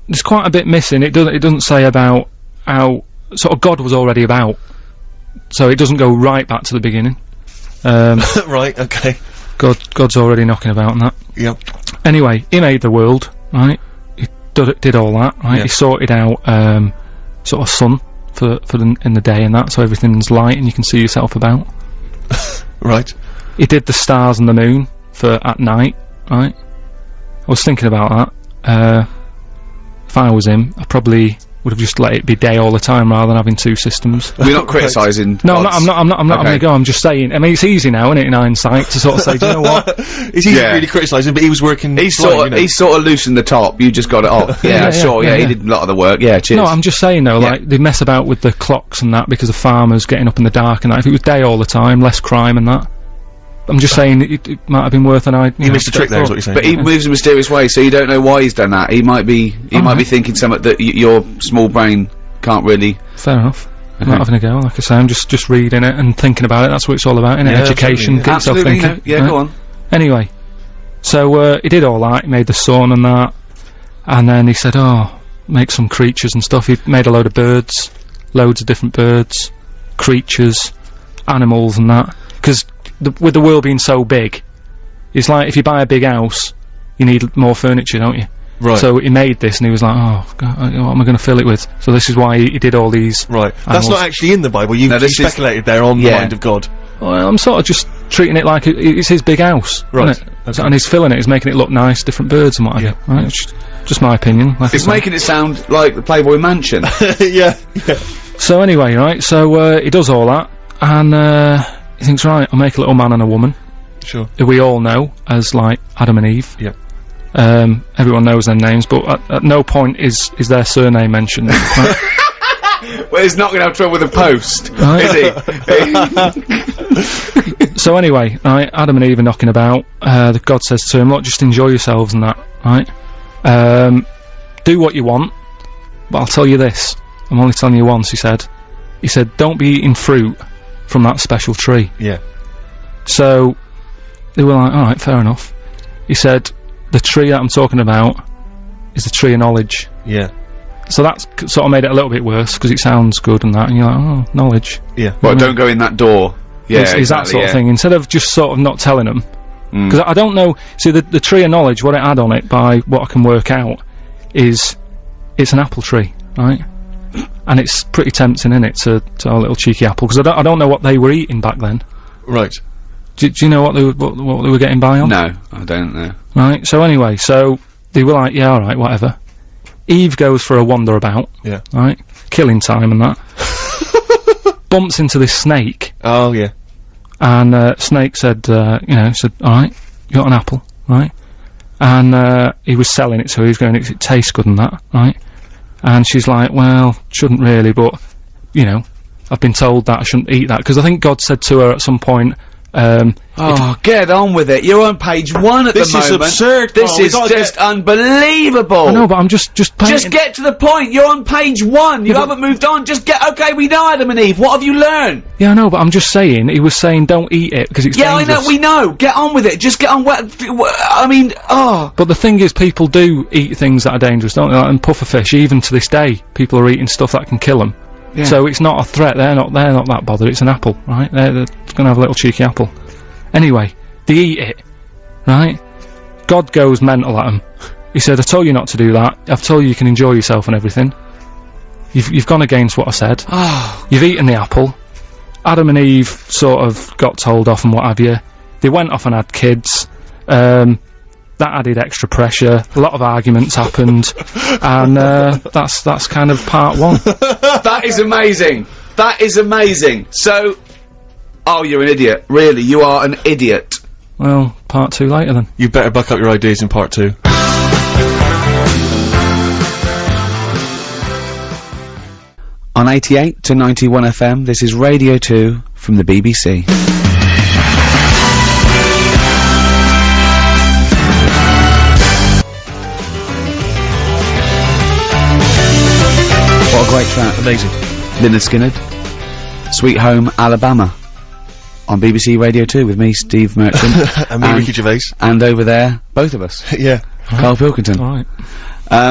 There's quite a bit missing. It doesn't say about how sort of God was already about, so it doesn't go right back to the beginning. Right. Okay. God's already knocking about and that. Yep. Anyway, he made the world, right? He did all that, right? Yeah. He sorted out sort of sun for in the day and that, so everything's light and you can see yourself about. Right. He did the stars and the moon for at night, right? I was thinking about that. If I was him, I probably would have just let it be day all the time rather than having two systems. We're not criticising. No, I'm not Okay. having a go. I'm just saying. I mean, it's easy now, isn't it, in hindsight, to sort of say, do you know what? It's easy to really criticise him, but he was working. He sort of loosened the top. You just got it off. Yeah, sure. Yeah, he did a lot of the work. Yeah, cheers. No, I'm just saying though, like they mess about with the clocks and that because of farmers getting up in the dark and that. If it was day all the time, less crime and that. I'm just saying it might have been worth an idea. He missed a trick there, is what you're saying. But he moves in mysterious ways, so you don't know why he's done that. He might be thinking something that your small brain can't really. Fair enough. I'm not having a go. Like I say, I'm just reading it and thinking about it. That's what it's all about, innit? Yeah, Education, get yourself Absolutely, thinking. yeah, go on. Anyway, so he did all that. He made the sun and that, and then he said, "Oh, make some creatures and stuff." He made a load of birds, loads of different birds, creatures, animals, and that. Because with the world being so big, it's like if you buy a big house, you need more furniture, don't you? Right. So he made this, and he was like, "Oh, God, what am I going to fill it with?" So this is why he did all these. Right. That's animals. not actually in the Bible. You speculated there on the mind of God. Well, I'm sort of just treating it like it's his big house, Right. isn't it? Okay. So, and he's filling it, he's making it look nice, different birds and what have you. Right? It's just my opinion. Like It's making it sound like the Playboy Mansion. Yeah. So anyway, right, so he does all that, and he thinks, right, I'll make a little man and a woman, Sure. who we all know as, like, Adam and Eve. Yeah. Everyone knows their names, but at no point is their surname mentioned. Right? Well, he's not going to have trouble with the post, is he? So anyway, right, Adam and Eve are knocking about. God says to him, look, just enjoy yourselves and that, right? Do what you want, but I'll tell you this. I'm only telling you once, he said. He said, don't be eating fruit from that special tree. Yeah. So, they were like, alright, fair enough. He said, the tree that I'm talking about is the tree of knowledge. Yeah. So that's sort of made it a little bit worse, because it sounds good and that, and you're like, oh, knowledge. Yeah. Well, don't go in that door. Yeah, Is that sort of thing, instead of just sort of not telling them. Because I don't know, see the tree of knowledge, what it had on it by what I can work out is, it's an apple tree, right? And it's pretty tempting, innit, to have a little cheeky apple, because I don't know what they were eating back then. Right. Do you know what they were getting by on? No, I don't know. Right, so anyway, so they were like, yeah, alright, whatever. Eve goes for a wander about, Yeah. right? Killing time and that. Bumps into this snake, Oh, yeah. and snake said, said, alright, you got an apple, right? And he was selling it, so he was going, it tastes good and that, right? And she's like, well, shouldn't really, but, you know, I've been told that I shouldn't eat that, because I think God said to her at some point, get on with it. You're on page 1 at the moment. This is absurd, This Carl. is just unbelievable. I know, but I'm just Just get to the point. You're on page 1. You haven't moved on. Just get. Okay, we know Adam and Eve. What have you learned? Yeah, I know, but I'm just saying. He was saying don't eat it because it's dangerous. I know. We know. Get on with it. Just get on. I mean, But the thing is, people do eat things that are dangerous, don't they? Like, and pufferfish, even to this day, people are eating stuff that can kill them. Yeah. So it's not a threat. They're not that bothered. It's an apple, right? They're going to have a little cheeky apple. Anyway, they eat it, right? God goes mental at him. He said, I told you not to do that. I've told you can enjoy yourself and everything. You've gone against what I said. You've eaten the apple. Adam and Eve sort of got told off and what have you. They went off and had kids. That added extra pressure. A lot of arguments happened. And, that's kind of part one. That is amazing. That is amazing. So, oh, you're an idiot. Really, you are an idiot. Well, part two later then. You better buck up your ideas in part 2. On 88 to 91 FM, this is Radio 2 from the BBC. What a great track. Amazing. Lynyrd Skynyrd, Sweet Home Alabama, on BBC Radio 2 with me, Steve Merchant. And me, Ricky Gervais. And over there, both of us. Yeah. Carl Pilkington. Alright.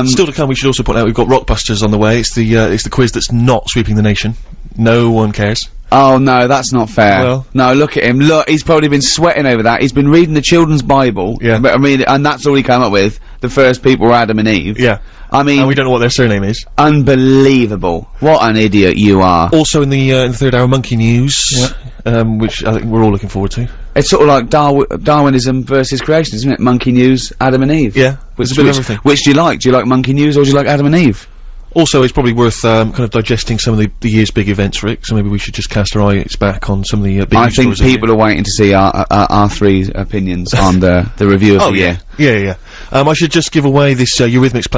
Still to come, we should also point out we've got Rockbusters on the way. It's the quiz that's not sweeping the nation. No one cares. Oh no, that's not fair. Well. No, look at him. Look, he's probably been sweating over that. He's been reading the children's Bible. Yeah. But, I mean, and that's all he came up with. The first people were Adam and Eve. Yeah. I mean, And we don't know what their surname is. unbelievable. What an idiot you are. Also in the third hour, Monkey News, which I think we're all looking forward to. It's sort of like Darwinism versus creation, isn't it? Monkey News, Adam and Eve. Yeah. It's a bit of everything. Which do you like? Do you like Monkey News or do you like Adam and Eve? Also, it's probably worth kind of digesting some of the year's big events, Rick. So maybe we should just cast our eyes back on some of the big I news think stories of the people are waiting to see our three opinions on the review of the year. Yeah. I should just give away this Eurythmics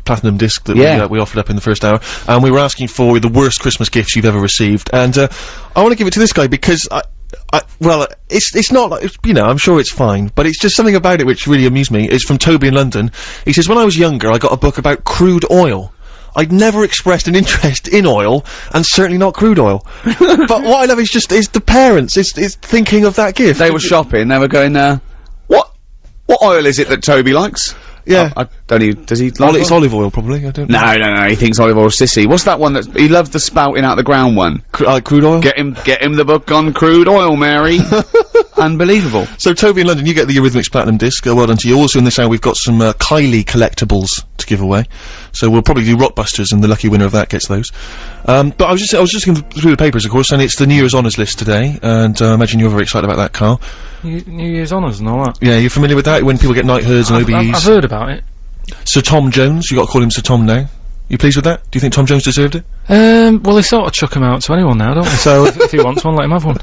platinum disc that we offered up in the first hour, and we were asking for the worst Christmas gifts you've ever received, and I want to give it to this guy because well, it's not like, you know, I'm sure it's fine, but it's just something about it which really amused me. It's from Toby in London. He says, when I was younger, I got a book about crude oil. I'd never expressed an interest in oil, and certainly not crude oil. But what I love is the parents, is thinking of that gift. They were shopping, they were going, what oil is it that Toby likes? Yeah. I don't even, does he like It's olive oil, probably, I don't know. No, he thinks olive oil sissy. What's that one he loves the spouting out the ground one? Crude oil? Get him the book on crude oil, Mary. Unbelievable. So, Toby in London, you get the Eurythmics Platinum disc. Well done to you. Also in this hour, we've got some Kylie collectibles to give away. So we'll probably do Rockbusters, and the lucky winner of that gets those. But I was just going through the papers, of course, and it's the New Year's Honours list today, and I imagine you're very excited about that, Carl. New Year's Honours and all that. Yeah, you're familiar with that, when people get knighthoods and OBEs? I've heard about it. Sir Tom Jones, you got to call him Sir Tom now. You pleased with that? Do you think Tom Jones deserved it? Well, they sort of chuck him out to anyone now, don't they? So if he wants one, let him have one.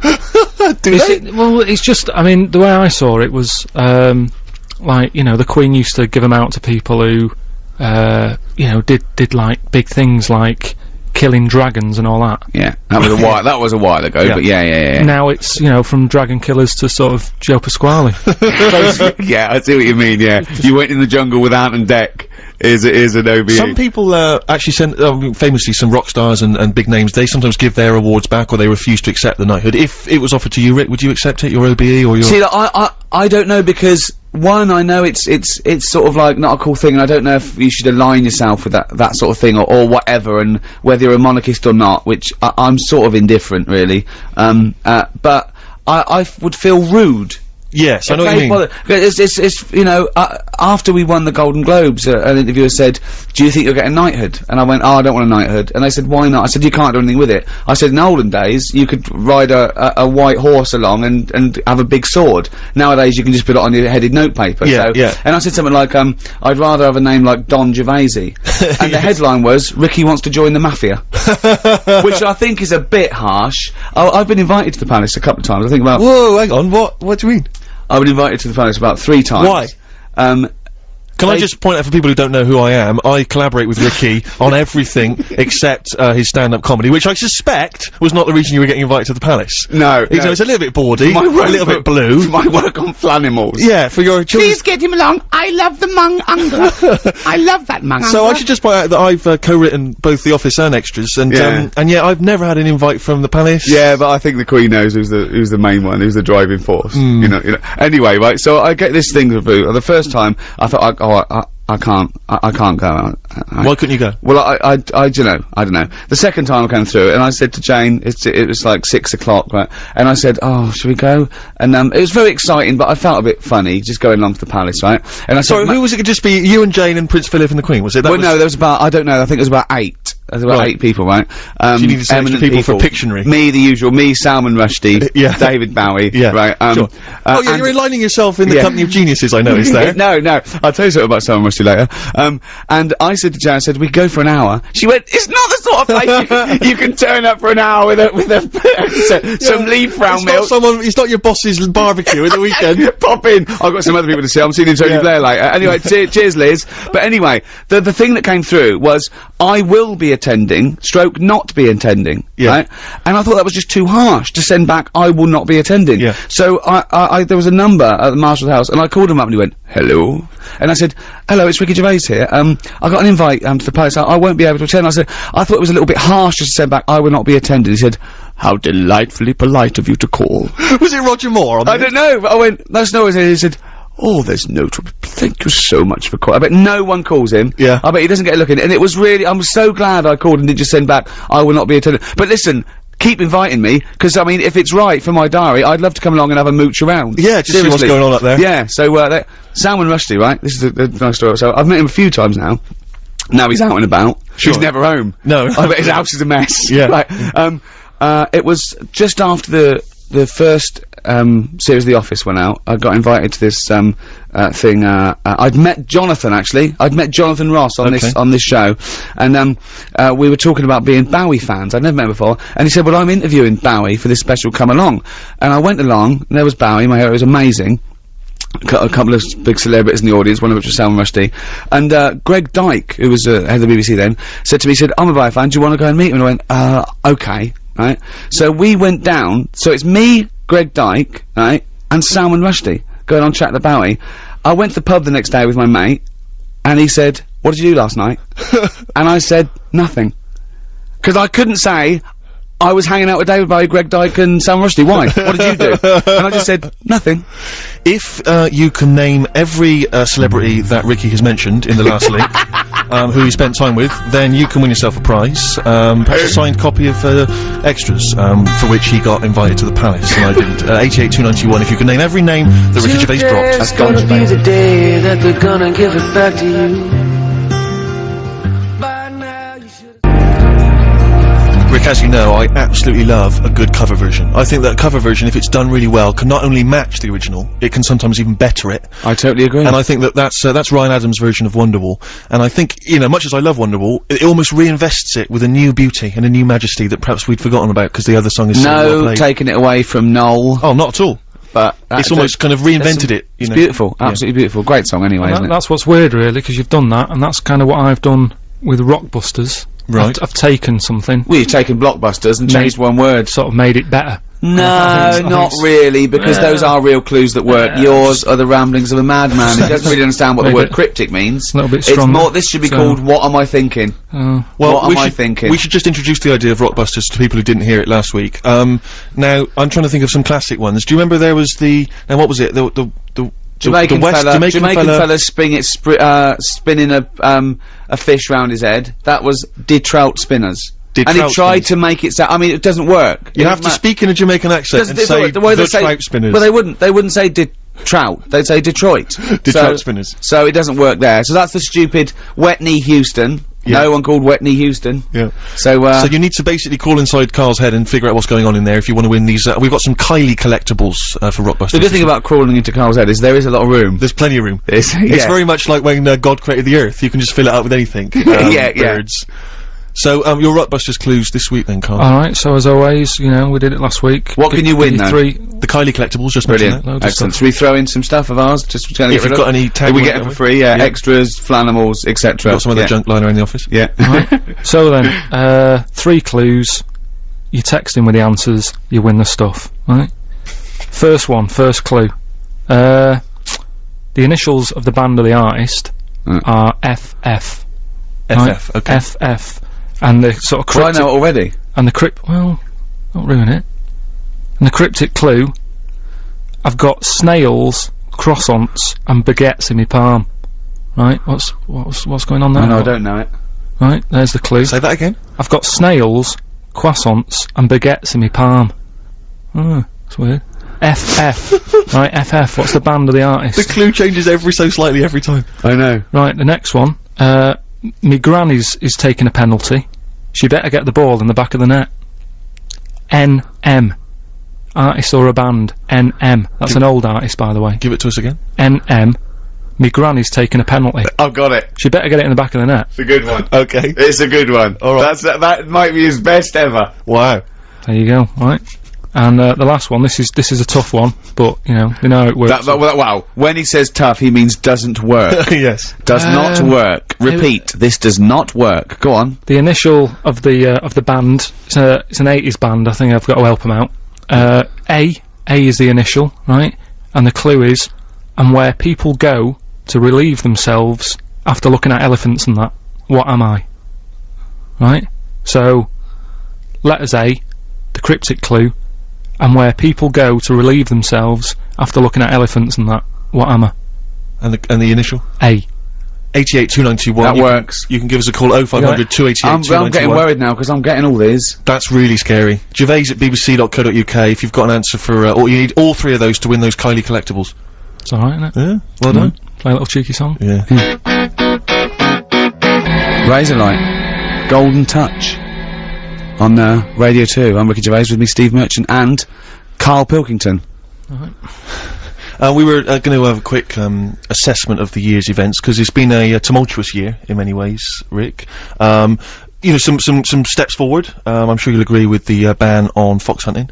Well, it's just, I mean, the way I saw it was, like, you know, the Queen used to give them out to people who, you know, did like big things like killing dragons and all that. Yeah, that was a while ago, but yeah. Now it's, you know, from dragon killers to sort of Joe Pasquale. Yeah, I see what you mean, yeah. You went in the jungle with Ant and Dec. Is an OBE. Some people actually send, famously, some rock stars and big names, they sometimes give their awards back, or they refuse to accept the knighthood. If it was offered to you, Rick, would you accept it, your OBE, or your... See, like, I don't know, because, one, I know it's sort of like not a cool thing, and I don't know if you should align yourself with that sort of thing, or whatever, and whether you're a monarchist or not, which I'm sort of indifferent, really. But I would feel rude. Yes, I know what you mean. It's you know, after we won the Golden Globes, an interviewer said, do you think you'll get a knighthood? And I went, oh, I don't want a knighthood. And they said, why not? I said, you can't do anything with it. I said, in olden days, you could ride a white horse along and have a big sword. Nowadays, you can just put it on your headed notepaper. Yeah, yeah. And I said something like, I'd rather have a name like Don Gervais. And the headline was, Ricky wants to join the mafia. Which I think is a bit harsh. I've been invited to the palace a couple of times. I think about... Whoa, hang on, what do you mean? I've been invited to the palace about 3 times. Why? Can I just point out for people who don't know who I am, I collaborate with Ricky on everything except his stand-up comedy, which I suspect was not the reason you were getting invited to the palace. No. It's a little bit bawdy, a little bit blue. My work on Flanimals. Yeah, for your children. Please get him along. I love the mung angler. I love that mung So I should just point out that I've co-written both The Office and Extras, and yeah, I've never had an invite from the palace. Yeah, but I think the Queen knows who's the main one, who's the driving force. You know. Anyway, right, so I get this thing through. The first time, I thought, I can't go out. Why couldn't you go? Well, I don't know. The second time I came through, and I said to Jane, it was like 6 o'clock, right? And I said, oh, should we go? And, it was very exciting, but I felt a bit funny, just going along to the palace, right? And I said, Sorry, who was it? Could just be you and Jane and Prince Philip and the Queen, was it? That well, no, there was about, I don't know, I think it was about 8. There was about 8 people, right? So you needed some extra people for Pictionary. Me, the usual, me, Salman Rushdie, Yeah. David Bowie, Yeah. right? Sure. Oh, yeah, you're aligning yourself in the company of geniuses, I noticed there. No, I'll tell you something about Salman Rushdie later. And I said to Jane, I said, we go for an hour. She went, it's not the sort of place you can turn up for an hour with some leaf round milk. It's not your boss's barbecue at the weekend. Pop in. I've got some other people to see. I'm seeing Tony Blair later. Anyway, cheers, Liz. But anyway, the thing that came through was, I will be attending, stroke not be attending. Yeah. Right? And I thought that was just too harsh to send back, I will not be attending. Yeah. So there was a number at the Marshal's house, and I called him up and he went, hello. And I said, hello, it's Ricky Gervais here. I got an invite, to the palace. I won't be able to attend. I said, I thought it was a little bit harsh just to send back, I will not be attending. He said, how delightfully polite of you to call. Was it Roger Moore? I don't know, but I went, that's no, he said, oh, there's no trouble. Thank you so much for calling. I bet no one calls him. Yeah. I bet he doesn't get a look in. And it was really, I'm so glad I called and didn't just send back, I will not be attending. But listen, keep inviting me, because, I mean, if it's right for my diary, I'd love to come along and have a mooch around. Yeah, just see what's going on up there. Yeah, so, Salman Rushdie, right? This is the nice story. So, I've met him a few times now. Now he's out and about. Sure. He's never home. No. I bet his house is a mess. Yeah. Right. It was just after the first, series of The Office went out. I got invited to this, thing, I'd met Jonathan, actually. I'd met Jonathan Ross on this show. And, we were talking about being Bowie fans. I'd never met him before. And he said, well, I'm interviewing Bowie for this special, come along. And I went along, and there was Bowie, my hero, it was amazing. A couple of big celebrities in the audience, one of which was Salman Rushdie. And, Greg Dyke, who was, head of the BBC then, said to me, he said, I'm a Bowie fan, do you want to go and meet him? And I went, okay, right? So we went down, so it's me, Greg Dyke, right, and Salman Rushdie, going on chat to Bowie. I went to the pub the next day with my mate, and he said, what did you do last night? And I said, nothing. 'Cause I couldn't say, I was hanging out with David Bowie, Greg Dyke, and Salman Rushdie. Why? What did you do? And I just said, nothing. If, you can name every, celebrity that Ricky has mentioned in the last link, who he spent time with, then you can win yourself a prize, perhaps a signed copy of, extras, for which he got invited to the palace, and I didn't. 88291, if you can name every name that Ricky Gervais dropped. It's gonna be the day that they're gonna give it back to you. Rick, as you know, I absolutely love a good cover version. I think that a cover version, if it's done really well, can not only match the original, it can sometimes even better it. I totally agree. And I think that that's Ryan Adams' version of Wonderwall. And I think, you know, much as I love Wonderwall, it almost reinvests it with a new beauty and a new majesty that perhaps we'd forgotten about because the other song is so well played. Taking it away from Noel. Oh, not at all. But it's almost kind of reinvented it. It's beautiful, absolutely beautiful. Great song anyway, isn't it? That's what's weird, really, because you've done that, and that's kind of what I've done with Rockbusters. Right. I've taken something. Well, you've taken Blockbusters and changed one word. Sort of made it better. No, not really, because those are real clues that work. Yours are the ramblings of a madman. He doesn't really understand what the word cryptic means. A little bit It's stronger. more, this should be called What Am I Thinking? Well, what am I thinking? We should just introduce the idea of Rockbusters to people who didn't hear it last week. Now, I'm trying to think of some classic ones. Do you remember there was now what was it? The Jamaican fella spinning spinning a fish round his head. That was De Trout Spinners. De And he Trout tried Spinners. to make it sound, I mean, it doesn't work. You have to speak in a Jamaican accent and say the way they say Trout Spinners. Well, they wouldn't say Trout, they'd say Detroit. Trout Spinners. So it doesn't work there. So that's the stupid Wetney Houston. Yeah. No one called Wetney Houston. Yeah. So you need to basically crawl inside Carl's head and figure out what's going on in there if you want to win these. We've got some Kylie collectibles for Rockbusters. the good thing about crawling into Carl's head is there is a lot of room. There's plenty of room. It's It's very much like when God created the Earth. You can just fill it up with anything. Yeah. Birds. So, your Rockbusters clues this week then, Carl. Alright, so as always, you know, we did it last week. What can you win, though? The Kylie collectibles, just mentioned Brilliant. that. Excellent. Should we throw in some stuff of ours? Just to If you've got any tag we get it for free, extras, flanimals, etc. Got some other junk lying around the office. Yeah. So then, 3 clues, you text in with the answers, you win the stuff, right? First clue. The initials of the band or the artist are FF. FF, okay. FF. And the sort of Well, I cryptic... know it already. And the well, don't ruin it. And the cryptic clue, I've got snails, croissants, and baguettes in my palm. Right, what's going on there? I don't know it. Right, there's the clue. Say that again. I've got snails, croissants, and baguettes in my palm. That's weird. FF. Right, FF, what's the band of the artist? The clue changes ever so slightly every time. I know. Right, the next one. Me granny's is taking a penalty. She better get the ball in the back of the net. NM. Artist or a band. NM. That's an old artist, by the way. Give it to us again. NM. Me granny's taking a penalty. I've got it. She better get it in the back of the net. It's a good one. Okay. It's a good one. All right. That might be his best ever. Wow. There you go, right. And the last one, this is a tough one, but, you know how it works. Wow. When he says tough, he means doesn't work. Yes. Does not work. Repeat, this does not work. Go on. The initial of the band, it's an 80s band, I think I've got to help them out. A is the initial, right? And the clue is, and where people go to relieve themselves after looking at elephants and that, what am I? Right? So, letters A, the cryptic clue, and where people go to relieve themselves after looking at elephants and that, what am I? And the initial? A. 882921. That works. You can give us a call 0500 288 I'm getting worried now because I'm getting all these. That's really scary. Gervais at bbc.co.uk if you've got an answer for, or you need all three of those to win those Kylie collectibles. It's alright, isn't it? Yeah, well done. Play a little cheeky song. Yeah. Razorlight. Golden Touch. On Radio 2. I'm Ricky Gervais, with me Steve Merchant and Carl Pilkington. We were going to have a quick assessment of the year's events, because it's been a tumultuous year in many ways, Rick. You know, some steps forward. I'm sure you'll agree with the ban on fox hunting.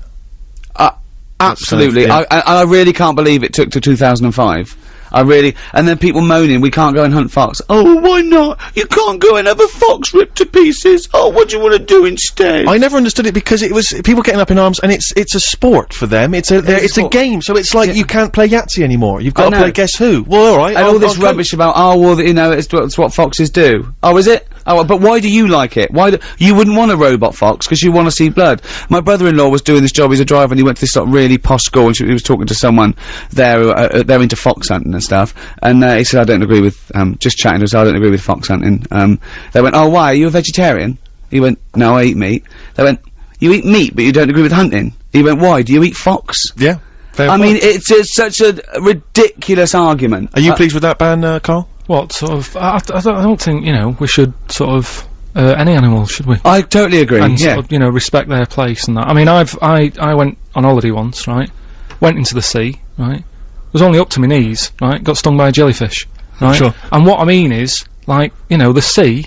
Absolutely. Yeah. I really can't believe it took to 2005. And then people moaning, we can't go and hunt fox. Oh, why not? You can't go and have a fox ripped to pieces. Oh, what do you want to do instead? I never understood it, because it was people getting up in arms, and it's a sport for them. It's a game, so it's like you can't play Yahtzee anymore. You've got to play Guess Who. Well, alright. And all this rubbish about, you know, it's what foxes do. Oh, is it? Oh, but why do you like it? You wouldn't want a robot fox, because you want to see blood. My brother-in-law was doing this job, he's a driver, and he went to this sort of really posh school, and he was talking to someone there, they're into fox hunting and stuff, and he said, I don't agree with, just chatting to us, I don't agree with fox hunting. They went, oh, why, are you a vegetarian? He went, no, I eat meat. They went, you eat meat, but you don't agree with hunting? He went, why, do you eat fox? Yeah. Fair I point. mean, it's such a ridiculous argument. Are you pleased with that ban, Carl? What sort of? I don't think, you know, we should sort of any animal, should we? I totally agree. And sort of, you know, respect their place and that. I mean, I went on holiday once, right? Went into the sea, right? Was only up to my knees, right? Got stung by a jellyfish, right? Sure. And what I mean is, like, you know, the sea,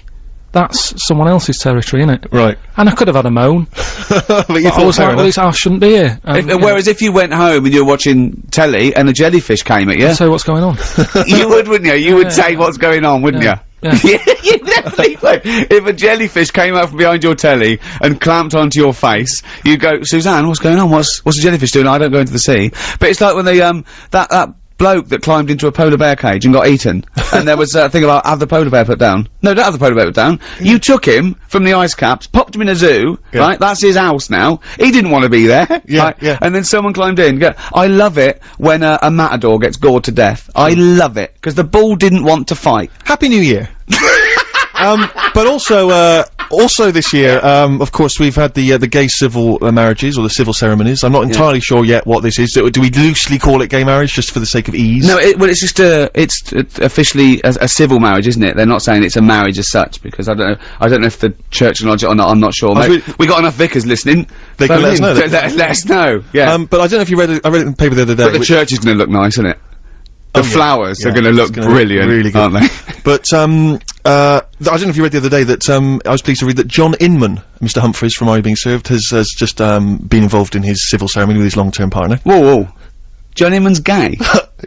that's someone else's territory, innit? Right. And I could have had a moan. But you I was like, well, I shouldn't be here. Whereas if you went home and you were watching telly and a jellyfish came at you, So what's going on? you would, wouldn't you? You would say what's going on, wouldn't you? Yeah. You definitely would. If a jellyfish came out from behind your telly and clamped onto your face, you'd go, Suzanne, what's going on? What's the jellyfish doing? I don't go into the sea. But it's like when they, that bloke that climbed into a polar bear cage and got eaten, and there was a thing about have the polar bear put down. No, don't have the polar bear put down. You took him from the ice caps, popped him in a zoo, right? That's his house now. He didn't want to be there. Right? And then someone climbed in. I love it when a matador gets gored to death. I love it, because the bull didn't want to fight. Happy New Year. But also this year, of course, we've had the gay civil marriages, or the civil ceremonies. I'm not entirely sure yet what this is. Do we loosely call it gay marriage, just for the sake of ease? No, well, it's just it's officially a civil marriage, isn't it? They're not saying it's a marriage as such, because I don't know if the church acknowledge it or not. I'm not sure. We got enough vicars listening. They can let us know. Let us know. Yeah. But I don't know if you read it. I read it in the paper the other day. But the church is going to look nice, isn't it? The flowers are going to look brilliant, really good, aren't they? But I don't know if you read the other day that I was pleased to read that John Inman, Mr. Humphreys from Are You Being Served, has just been involved in his civil ceremony with his long-term partner. Whoa. John Inman's gay.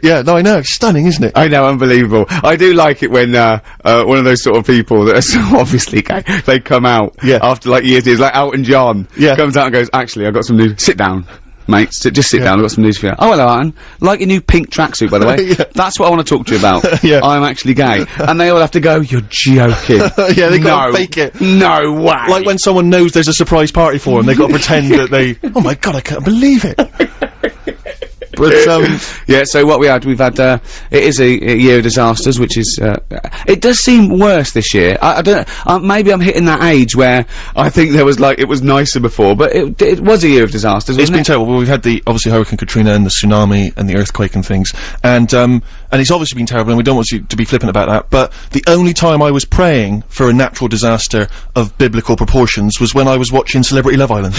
Yeah, no, I know. It's stunning, isn't it? I know, unbelievable. I do like it when one of those sort of people that are so obviously gay, they come out after like years, like Elton John comes out and goes, actually, I've got some news. Sit down. Mate, just sit down, I've got some news for you. Oh, hello, Alan. Like your new pink tracksuit, by the way. That's what I want to talk to you about. I'm actually gay. And they all have to go, you're joking. They gotta fake it. No way. Like when someone knows there's a surprise party for them, they gotta pretend that they, oh my god, I can't believe it. But, yeah, so what we've had, it is a year of disasters, which is, it does seem worse this year. I don't, maybe I'm hitting that age where I think there was it was nicer before, but it was a year of disasters, it's wasn't been it? terrible. Well, we've had obviously Hurricane Katrina and the tsunami and the earthquake and things, and it's obviously been terrible, and we don't want you to be flippant about that, but the only time I was praying for a natural disaster of biblical proportions was when I was watching Celebrity Love Island.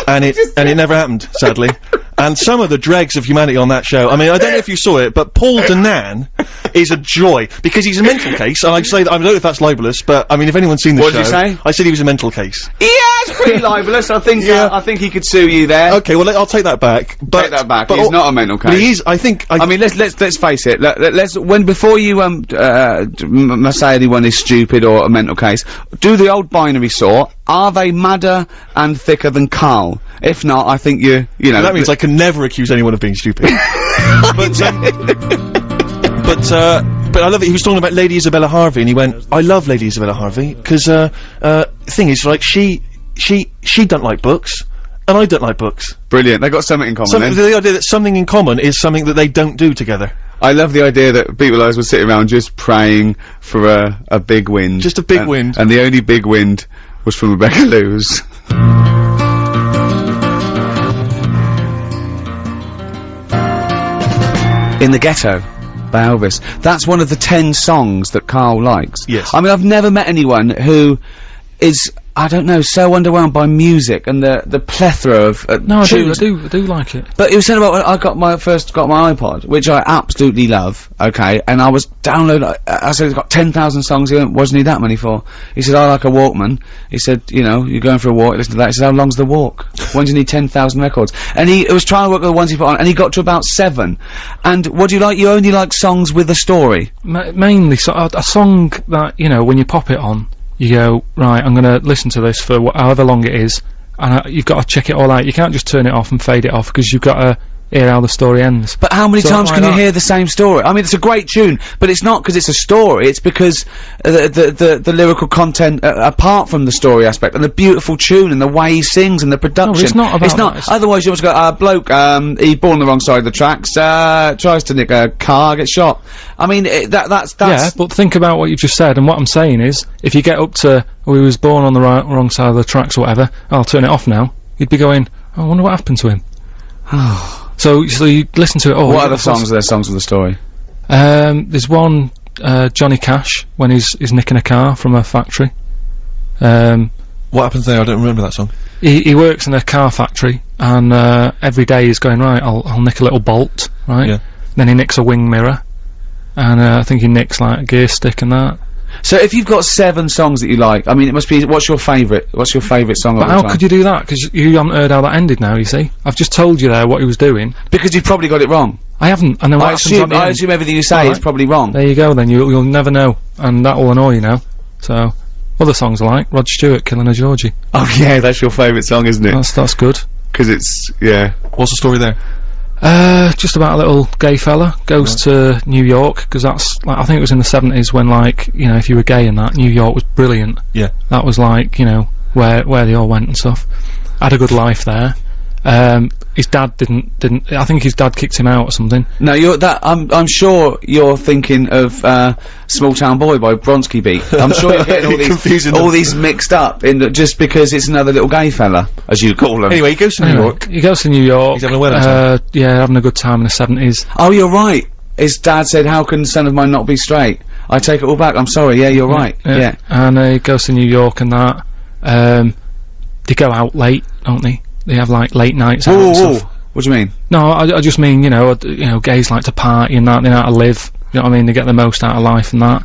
and it never happened, sadly. And some of the dregs of humanity on that show, I mean, I don't know if you saw it, but Paul Danan is a joy, because he's a mental case, and I'd say that, I don't know if that's libelous, but, I mean, if anyone's seen the show... What did you say? I said he was a mental case. Yeah, it's pretty libelous, I think, I think he could sue you there. Okay, well, I'll take that back. But, Take that back, but he's not a mental case. But he is, I think... I mean, let's face it, before you, say anyone is stupid or a mental case, do the old binary sort. Are they madder and thicker than Carl? If not, I think you know... that means I can never accuse anyone of being stupid. But I love it. He was talking about Lady Isabella Harvey, and he went, I love Lady Isabella Harvey, because, the thing is, like, she don't like books, and I don't like books. Brilliant, they got something in common then. The idea that something in common is something that they don't do together. I love the idea that people like us would sit around just praying for a big wind. Just a big wind. And the only big wind was from Rebecca Lewis. In the Ghetto by Elvis. That's one of the 10 songs that Carl likes. Yes. I mean, I've never met anyone who is, I don't know, so underwhelmed by music and the plethora of No, I tunes. do like it. But he was saying about when I first got my iPod, which I absolutely love, okay, and I was downloading, I said it's got 10,000 songs. He went, what do you need that many for? He said, I like a Walkman. He said, you know, you're going for a walk, listen to that. He said, how long's the walk? When do you need 10,000 records? And he was trying to work with the ones he put on, and he got to about 7. And what do you like? You only like songs with a story. Mainly, a song that, you know, when you pop it on, you go, right, I'm gonna listen to this for however long it is, and you've got to check it all out. You can't just turn it off and fade it off, because you've got to hear how the story ends. But how many times can you hear the same story? I mean, it's a great tune, but it's not because it's a story, it's because the lyrical content, apart from the story aspect, and the beautiful tune, and the way he sings, and the production. No, it's not about that. Otherwise you just go, bloke, he's born on the wrong side of the tracks, tries to nick a car, gets shot. I mean, that's... Yeah, but think about what you've just said, and what I'm saying is, if you get up to, he was born on the wrong side of the tracks or whatever, I'll turn it off now, you'd be going, I wonder what happened to him. So you listen to it. Oh, what other songs are there? Songs with a story. There's one, Johnny Cash, when he's nicking a car from a factory. What happens there? I don't remember that song. He works in a car factory, and every day he's going, right, I'll nick a little bolt, right? Yeah. Then he nicks a wing mirror, and I think he nicks like a gear stick and that. So if you've got 7 songs that you like, I mean, it must be, what's your favourite song? But how could you do that? Because you haven't heard how that ended now, you see. I've just told you there what he was doing. Because you've probably got it wrong. I haven't, and then what happens at the end? I assume everything you say is probably wrong. There you go then, you'll never know, and that will annoy you now. So, other songs I like, Rod Stewart, Killing a Georgie. Oh yeah, that's your favourite song, isn't it? That's good. Because it's, yeah. What's the story there? Just about a little gay fella goes to New York, because that's, like, I think it was in the 70s when, like, you know, if you were gay and that, New York was brilliant. Yeah. That was like, you know, where they all went and stuff. Had a good life there. His dad didn't, I think his dad kicked him out or something. No, I'm sure you're thinking of, Small Town Boy by Bronski Beat. I'm sure you're getting all these mixed up just because it's another little gay fella, as you call him. Anyway, he goes to New York. He goes to New York. He's having a wedding time. Yeah, having a good time in the 70s. Oh, you're right. His dad said, how can a son of mine not be straight? I take it all back, I'm sorry, yeah, you're right. Yeah. And he goes to New York and that. They go out late, don't they? They have, like, late nights out and stuff. What do you mean? No, I just mean, you know, gays like to party and that, they know how to live, you know what I mean, they get the most out of life and that.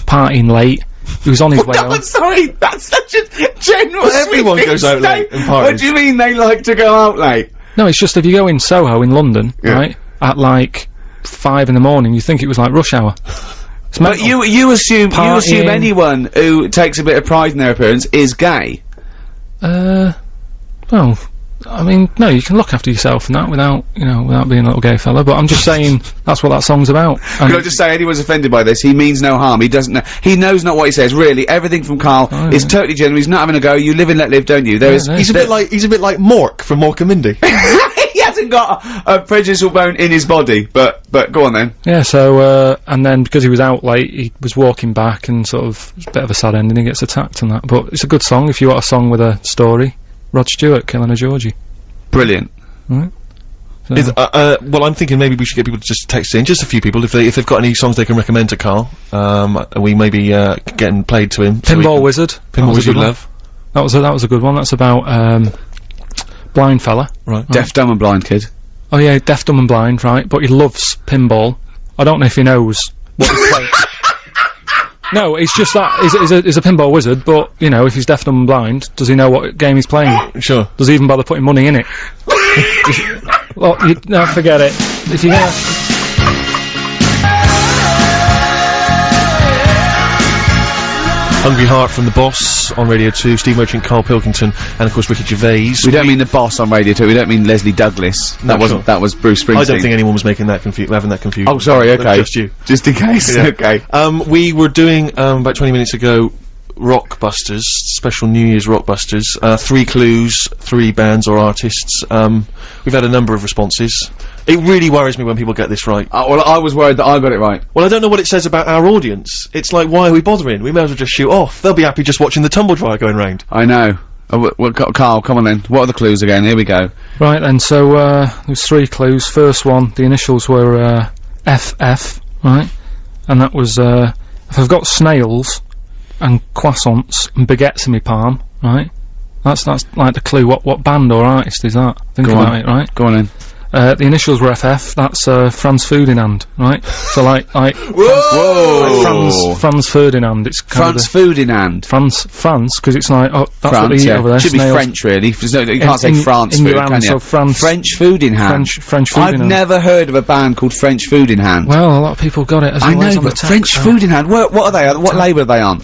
Partying late. He was on his way home. I'm sorry, that's such a general everyone goes out late and parties. What do you mean they like to go out late? No, it's just if you go in Soho in London, right, at like 5 in the morning, you think it was like rush hour. But you assume anyone who takes a bit of pride in their appearance is gay. Well, I mean, no, you can look after yourself and that without being a little gay fella, but I'm just saying that's what that song's about. Can I just say, anyone's offended by this, he means no harm, he doesn't know, he knows not what he says, really, everything from Carl is totally genuine, he's not having a go, you live and let live, don't you? He's a bit like Mork from Mork and Mindy. Yeah, hasn't got a prejudicial bone in his body, but go on then. Yeah, so, and then because he was out late, he was walking back and sort of, it's a bit of a sad ending, he gets attacked and that. But it's a good song if you want a song with a story. Rod Stewart, Killing a Georgie. Brilliant. Right. So, Well, I'm thinking maybe we should get people to just text in, just a few people, if they've got any songs they can recommend to Carl. We may be getting played to him. Pinball Wizard. Pinball Wizard, love. That was a good one. That's about blind fella. Right. Deaf, dumb and blind kid. Oh yeah, deaf, dumb and blind, right? But he loves pinball. I don't know if he knows what he's playing. No, it's just that he's a pinball wizard, but you know, if he's deaf, dumb and blind, does he know what game he's playing? Sure. Does he even bother putting money in it? Well, no, forget it. If you're gonna... Hungry Heart from the Boss on Radio 2, Steve Merchant, Carl Pilkington, and of course Ricky Gervais. We don't mean the boss on Radio 2, we don't mean Leslie Douglas. That wasn't, that was Bruce Springsteen. I don't think anyone was having that confusion. Oh, sorry, okay. Just you. Just in case, Yeah. okay. We were doing, about 20 minutes ago, Rockbusters, special New Year's Rockbusters. 3 clues, 3 bands or artists. We've had a number of responses. It really worries me when people get this right. Well, I was worried that I got it right. Well, I don't know what it says about our audience. It's like, why are we bothering? We may as well just shoot off. They'll be happy just watching the tumble dryer going round. I know. Well, Carl, come on then. What are the clues again? Here we go. Right then, so there's 3 clues. First one, the initials were FF, right? And that was if I've got snails and croissants and baguettes in my palm, right? That's like the clue. What band or artist is that? Think about it, right? Go on then. The initials were FF. That's Franz Ferdinand, right? So like Whoa! like Franz Ferdinand. It's kind Franz Ferdinand. France, because it's like, oh, that's what France, they eat yeah. over there. Should be snails. French, really. There's no, you can't say in- France in food, your hand, can you? so France- French food in hand. French food I've in hand. never heard of a band called French Food in Hand. Well, a lot of people got it as I well as know, on the but text, French so. Food in Hand. What are they? What label are they on?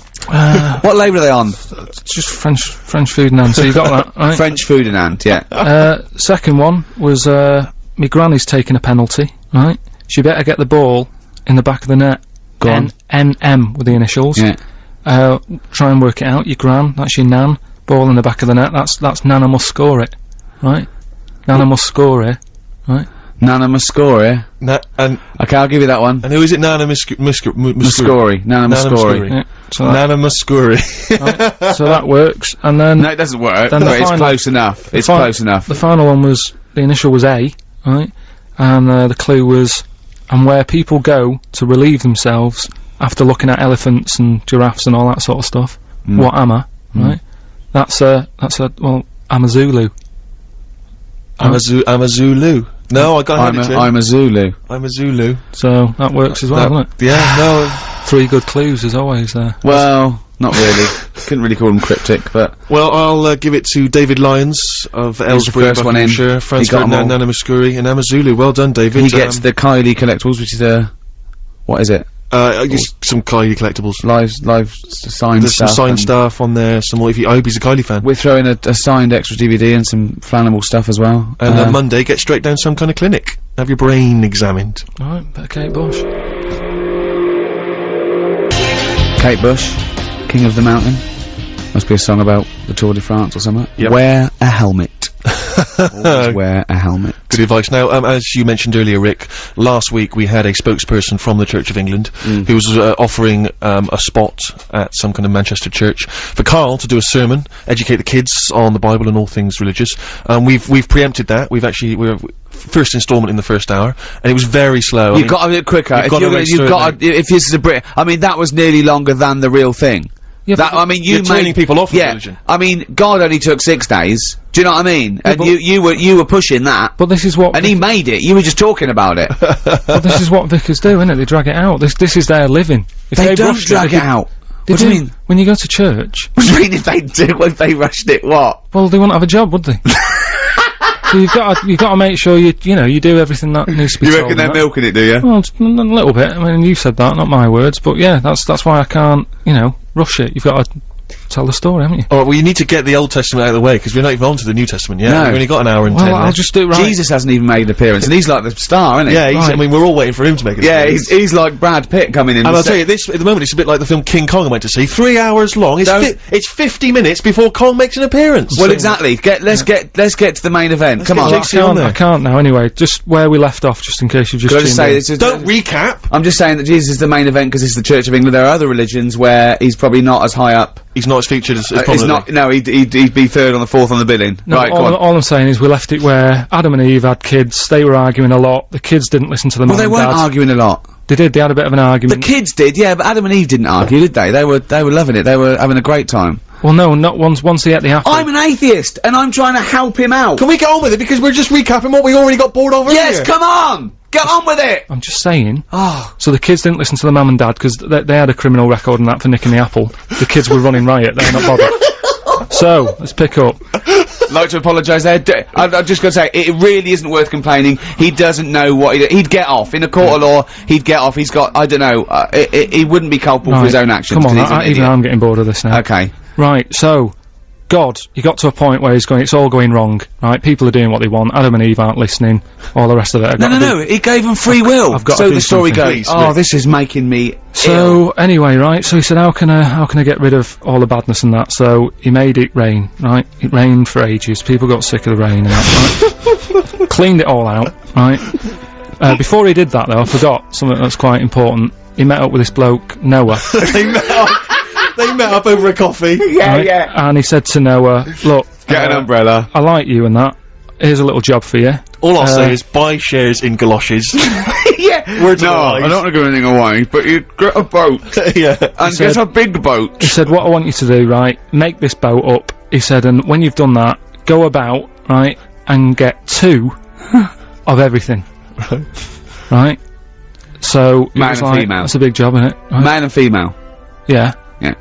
What label are they on? It's just French food in hand. So you got that, right? French Food in Hand. Yeah. Second one was my granny's taking a penalty, right? She better get the ball in the back of the net. Go on. NM with the initials. Yeah. Try and work it out. Your gran, that's your nan. Ball in the back of the net. That's Nana must score it, right? Nana must score it, right? Nana Muscori. And Okay, I'll give you that one. who is it? Nana Muscuri. Muscori. Nana Muscori. Yeah. So that, Nana Muscuri. right, so that works. And then No, it doesn't work. Then the But it's final- close enough. It's close enough. the final one was the initial was A, right? And the clue was, and where people go to relieve themselves after looking at elephants and giraffes and all that sort of stuff. What am I? Right? That's a well, I'm a Zulu. I'm a Zulu. No, I got it. I'm a Zulu. I'm a Zulu. So that works as well, doesn't it? Yeah, no. 3 good clues as always there. Well, not really. Couldn't really call them cryptic, but Well, I'll give it to David Lyons of Ellsbury, first one in. Buckinghamshire, Franz He got 'em all. Ferdinand, Nana Muscuri, and Amazulu. Well done, David. he gets the Kylie collectibles, which is what is it? just some Kylie collectibles. Live signed There's some stuff. signed and stuff on there. Some more. I hope he's a Kylie fan. We're throwing a signed extra DVD and some flannable stuff as well. And on Monday, get straight down some kind of clinic. Have your brain examined. Alright, bit of Kate Bush. Kate Bush, King of the Mountain. Must be a song about the Tour de France or something. Yep. Wear a helmet. Always wear a helmet. Good advice. Now, as you mentioned earlier, Rick, last week we had a spokesperson from the Church of England who was offering a spot at some kind of Manchester church for Carl to do a sermon, educate the kids on the Bible and all things religious. We've preempted that. We're first instalment in the first hour, and it was very slow. You've got to be quicker. If this is a Brit, I mean, that was nearly longer than the real thing. Yeah, That, I mean, you're turning people off of religion. I mean, God only took 6 days. Do you know what I mean? Yeah, And but- you were pushing that. But this is what And he made it. You were just talking about it. but this is what vicars do, isn't it? They drag it out. This is their living. If They don't rushed drag they it out. They What do you do. mean? When you go to church, What do you mean if they do? If they rushed it, what? well, they wouldn't have a job, would they? So you've got to make sure you do everything that needs to be You told reckon they're and that. milking it, do you? Well, a little bit. I mean, you said that, not my words. But yeah, that's why I can't, rush it. You've got to tell the story, haven't you? Alright, well, you need to get the Old Testament out of the way, because we're not even on to the New Testament yet. No. We've only got an hour and 10 Well, I'll left. just do it right. Jesus hasn't even made an appearance, and he's like the star, isn't he? Yeah, Right. I mean, we're all waiting for him to make it. Yeah, he's like Brad Pitt coming in. And I'll tell you, this, at the moment, it's a bit like the film King Kong I went to see. 3 hours long. It's 50 minutes before Kong makes an appearance. Well, exactly. Let's get to the main event. Come get on. JC on there. I can't now, anyway. Just where we left off, just in case you've just Could I just tuned say in. this is Don't recap. I'm just saying that Jesus is the main event because it's the Church of England. There are other religions where he's probably not as high up. He's not as featured as He's prominently. not. No, he'd be third on the fourth on the billing. No, Right, go on. all I'm saying is we left it where Adam and Eve had kids, they were arguing a lot, the kids didn't listen to the Well, mum they and weren't dad. arguing a lot. They did, they had a bit of an The argument. kids did, yeah, but Adam and Eve didn't argue, did they? They were loving it. They were having a great time. Well, no, not once they ate the apple. I'm an atheist, and I'm trying to help him out. Can we get on with it? Because we're just recapping what we already got bored of earlier. Yes, come on! Get on with it! I'm just saying. Oh. So the kids didn't listen to the mum and dad because they had a criminal record and that for nicking the apple. The kids were running riot, they're not bothered. So, let's pick up. Like to apologise there. I've just got to say, it really isn't worth complaining. He doesn't know what he'd get off. In a court of law, he'd get off. He's got, I don't know, he wouldn't be culpable for his own actions. Come on, 'cause he's an even idiot. I'm getting bored of this now. Okay. Right, so, God, he got to a point where he's going, it's all going wrong, right? People are doing what they want, Adam and Eve aren't listening, all the rest of it. No, he gave them free will. I've got to so do the story something. goes, Please, oh, Rick. this is making me ill. So, anyway, right, so he said, how can I get rid of all the badness and that? So, he made it rain, right? It rained for ages, people got sick of the rain and that, right? Cleaned it all out, right? Before he did that, though, I forgot something that's quite important. He met up with this bloke, Noah. They met up over a coffee. Yeah, right? yeah. And he said to Noah, look, Get an umbrella. I like you and that. Here's a little job for you. All I'll say is buy shares in galoshes. Yeah. Words No, of advice. I don't want to give anything away, but you get a boat. Yeah. And said- get a big boat. He said, what I want you to do, right, make this boat up. He said, and when you've done that, go about, right, and get 2 of everything. Right? So, it Man was and like, female. that's a big job, isn't it? Right? Man and female. Yeah. Yeah.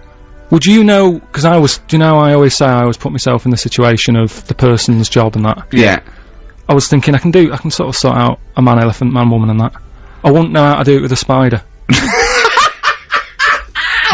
Would you know, because do you know I always say I always put myself in the situation of the person's job and that? Yeah. I was thinking I can sort of sort out a man elephant, man woman and that. I wouldn't know how to do it with a spider.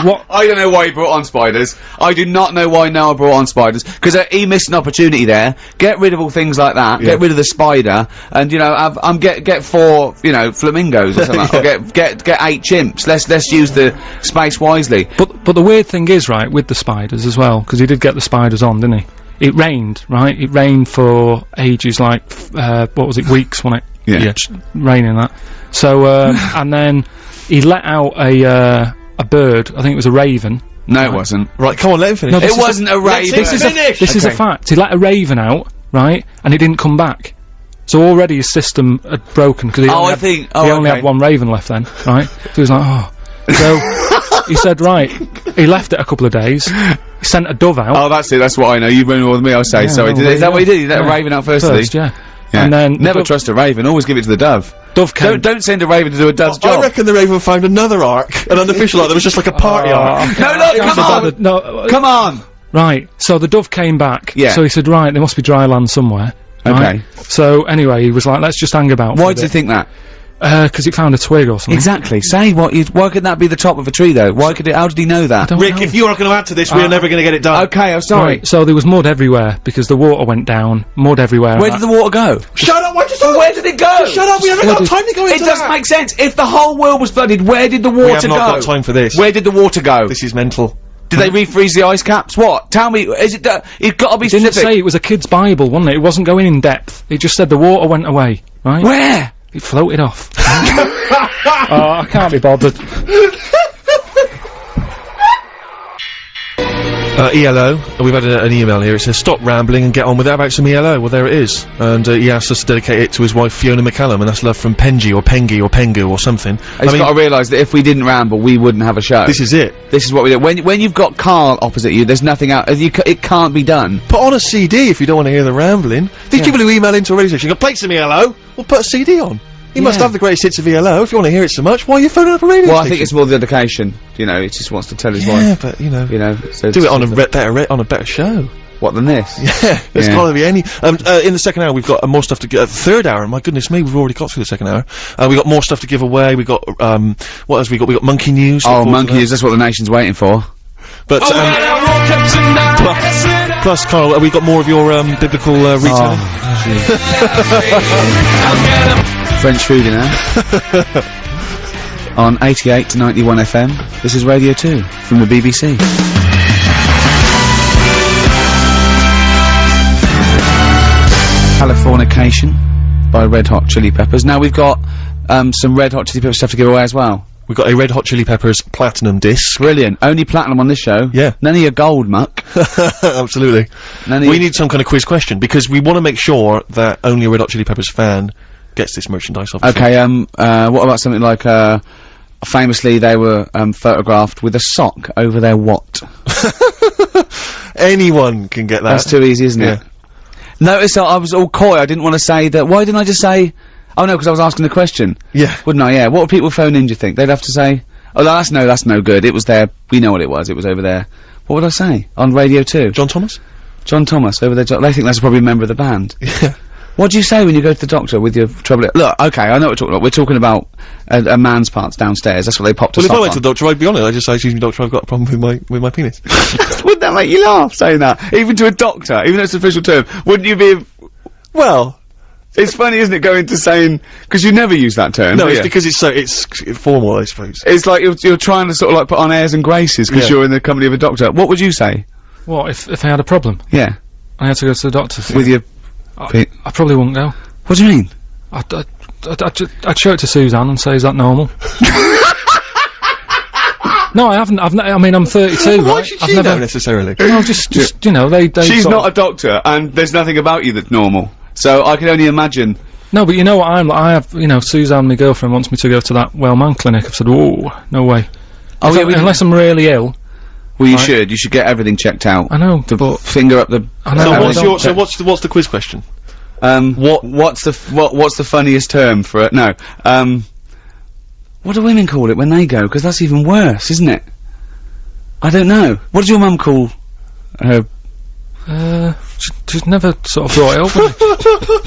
What? I don't know why he brought on spiders. I do not know why Noah brought on spiders, because he missed an opportunity there. Get rid of all things like that. Yeah. Get rid of the spider, and you know, get 4, you know, flamingos or something. Or get 8 chimps. Let's use the space wisely. But the weird thing is, right, with the spiders as well, because he did get the spiders on, didn't he? It rained, right? It rained for ages, like, what was it, weeks, wasn't it? Yeah. Just raining that. So, and then he let out a bird, I think it was a raven. No, it wasn't. Right, come on, let him finish. No, It this is wasn't a raven. This is finish! This is a Okay. fact. He let a raven out, right, and he didn't come back. So already his system had broken, because he Oh, only I had- think- he only okay. had 1 raven left then, right? So he was like, oh. So, he said, right, he left it a couple of days, he sent a dove out. Oh, that's it. That's what I know. You know more than me. I'll say. Yeah, Sorry. well, Is that what he did? He let a yeah. raven out first, did he? yeah. Yeah. And then Never the trust a raven. Always give it to the dove. dove came. Don't send a raven to do a dove's I job. reckon the Raven found another arc, an unofficial arc. There was just like a party arc. No, look, come on. No, Come on. right. So the dove came back. Yeah. So he said, right, there must be dry land somewhere. Right? Okay. So anyway, he was like, let's just hang about. Why did you think that? Because it found a twig or something. Exactly. Say what you. Why couldn't that be the top of a tree though? Why could it? How did he know that? Don't Rick, know. if you are going to add to this, we are never going to get it done. Okay, I'm sorry. Right, so there was mud everywhere because the water went down. Mud everywhere. Where did the water go? Shut up! Why just Where did it go? Shut up! We haven't got Flooded. time to go into It doesn't that. make sense. If the whole world was flooded, where did the water We have not go? got time for this. Where did the water go? This is mental. Did they refreeze the ice caps? What? Tell me. Is it? It's got to be Didn't it specific. say it was a kid's Bible, wasn't it? It wasn't going in depth. It just said the water went away. Right? Where? It floated off. Oh, I can't be bothered. ELO, we've had an email here. It says, stop rambling and get on with it. How about some ELO? Well, there it is. And he asked us to dedicate it to his wife Fiona McCallum, and that's love from Penji or Pengi or Pengu or something. He's got to realise that if we didn't ramble, we wouldn't have a show. this is it. This is what we do. When you've got Carl opposite you, there's nothing out. It can't be done. Put on a CD if you don't want to hear the rambling. These people who email into a radio station go, play some ELO, well, put a CD on. You must have the greatest hits of ELO. If you want to hear it so much, why are you phoning up a radio Well, station? I think it's more the dedication. You know, he just wants to tell his Yeah, wife. but, you know, So do it on a better show. what than this? Yeah, there's Yeah. gotta be any. In the second hour, we've got more stuff to give. Third hour, my goodness me, we've already got through the second hour. We got more stuff to give away. We got what else we got? We got monkey news. Oh, Look forward to monkeys! That's what the nation's waiting for. But, plus, Carl, we got more of your, biblical, retelling? French food, you know. On 88 to 91 FM, this is Radio 2 from the BBC. Californication by Red Hot Chili Peppers. Now we've got some Red Hot Chili Peppers stuff to give away as well. We've got a Red Hot Chili Peppers platinum disc. Brilliant. Only platinum on this show. Yeah. None of your gold muck. Absolutely. We need some kind of quiz question, because we want to make sure that only a Red Hot Chili Peppers fan gets this merchandise, obviously. Okay, what about something like, famously they were, photographed with a sock over their what? Anyone can get that. That's too easy, isn't it? Notice I was all coy, I didn't want to say that. Why didn't I just say, oh no, because I was asking the question. Yeah. Wouldn't I? Yeah. What would people phone in, do you think? They'd have to say, oh, that's no good. It was there. We know what it was over there. What would I say? On Radio 2? John Thomas? John Thomas, over there. They think that's probably a member of the band. Yeah. What do you say when you go to the doctor with your trouble? Look, okay, I know what we're talking about. We're talking about a man's parts downstairs. That's what they popped us Well, if up I went on. to the doctor, I'd be honest. I'd just say, excuse me, doctor, I've got a problem with my penis. Wouldn't that make you laugh, saying that? Even to a doctor, even though it's an official term, wouldn't you be... Well... It's funny, isn't it, going to saying... Because you never use that term, No, do it's you? because it's formal, I suppose. It's like you're trying to sort of like put on airs and graces because Yeah. you're in the company of a doctor. What would you say? What, if I had a problem? Yeah. I had to go to the doctor. With your... I probably wouldn't go. What do you mean? I'd show it to Suzanne and say, is that normal? No, I haven't. I mean, I'm 32, Why right? should I've she never. know necessarily? No, just you know, they. She's sort not a doctor, and there's nothing about you that's normal. So I can only imagine... No, but you know what I'm like, I have, you know, Suzanne, my girlfriend, wants me to go to that Wellman clinic. I've said, whoa, no way. Oh, If yeah, unless I'm really ill. Well, you Right. should. You should get everything checked out. I know, To but finger up the... I know, So I what's don't your, so check. what's the quiz question? what's the funniest term for it? No. What do women call it when they go? Because that's even worse, isn't it? I don't know. What does your mum call her... she's never sort of brought it up with me.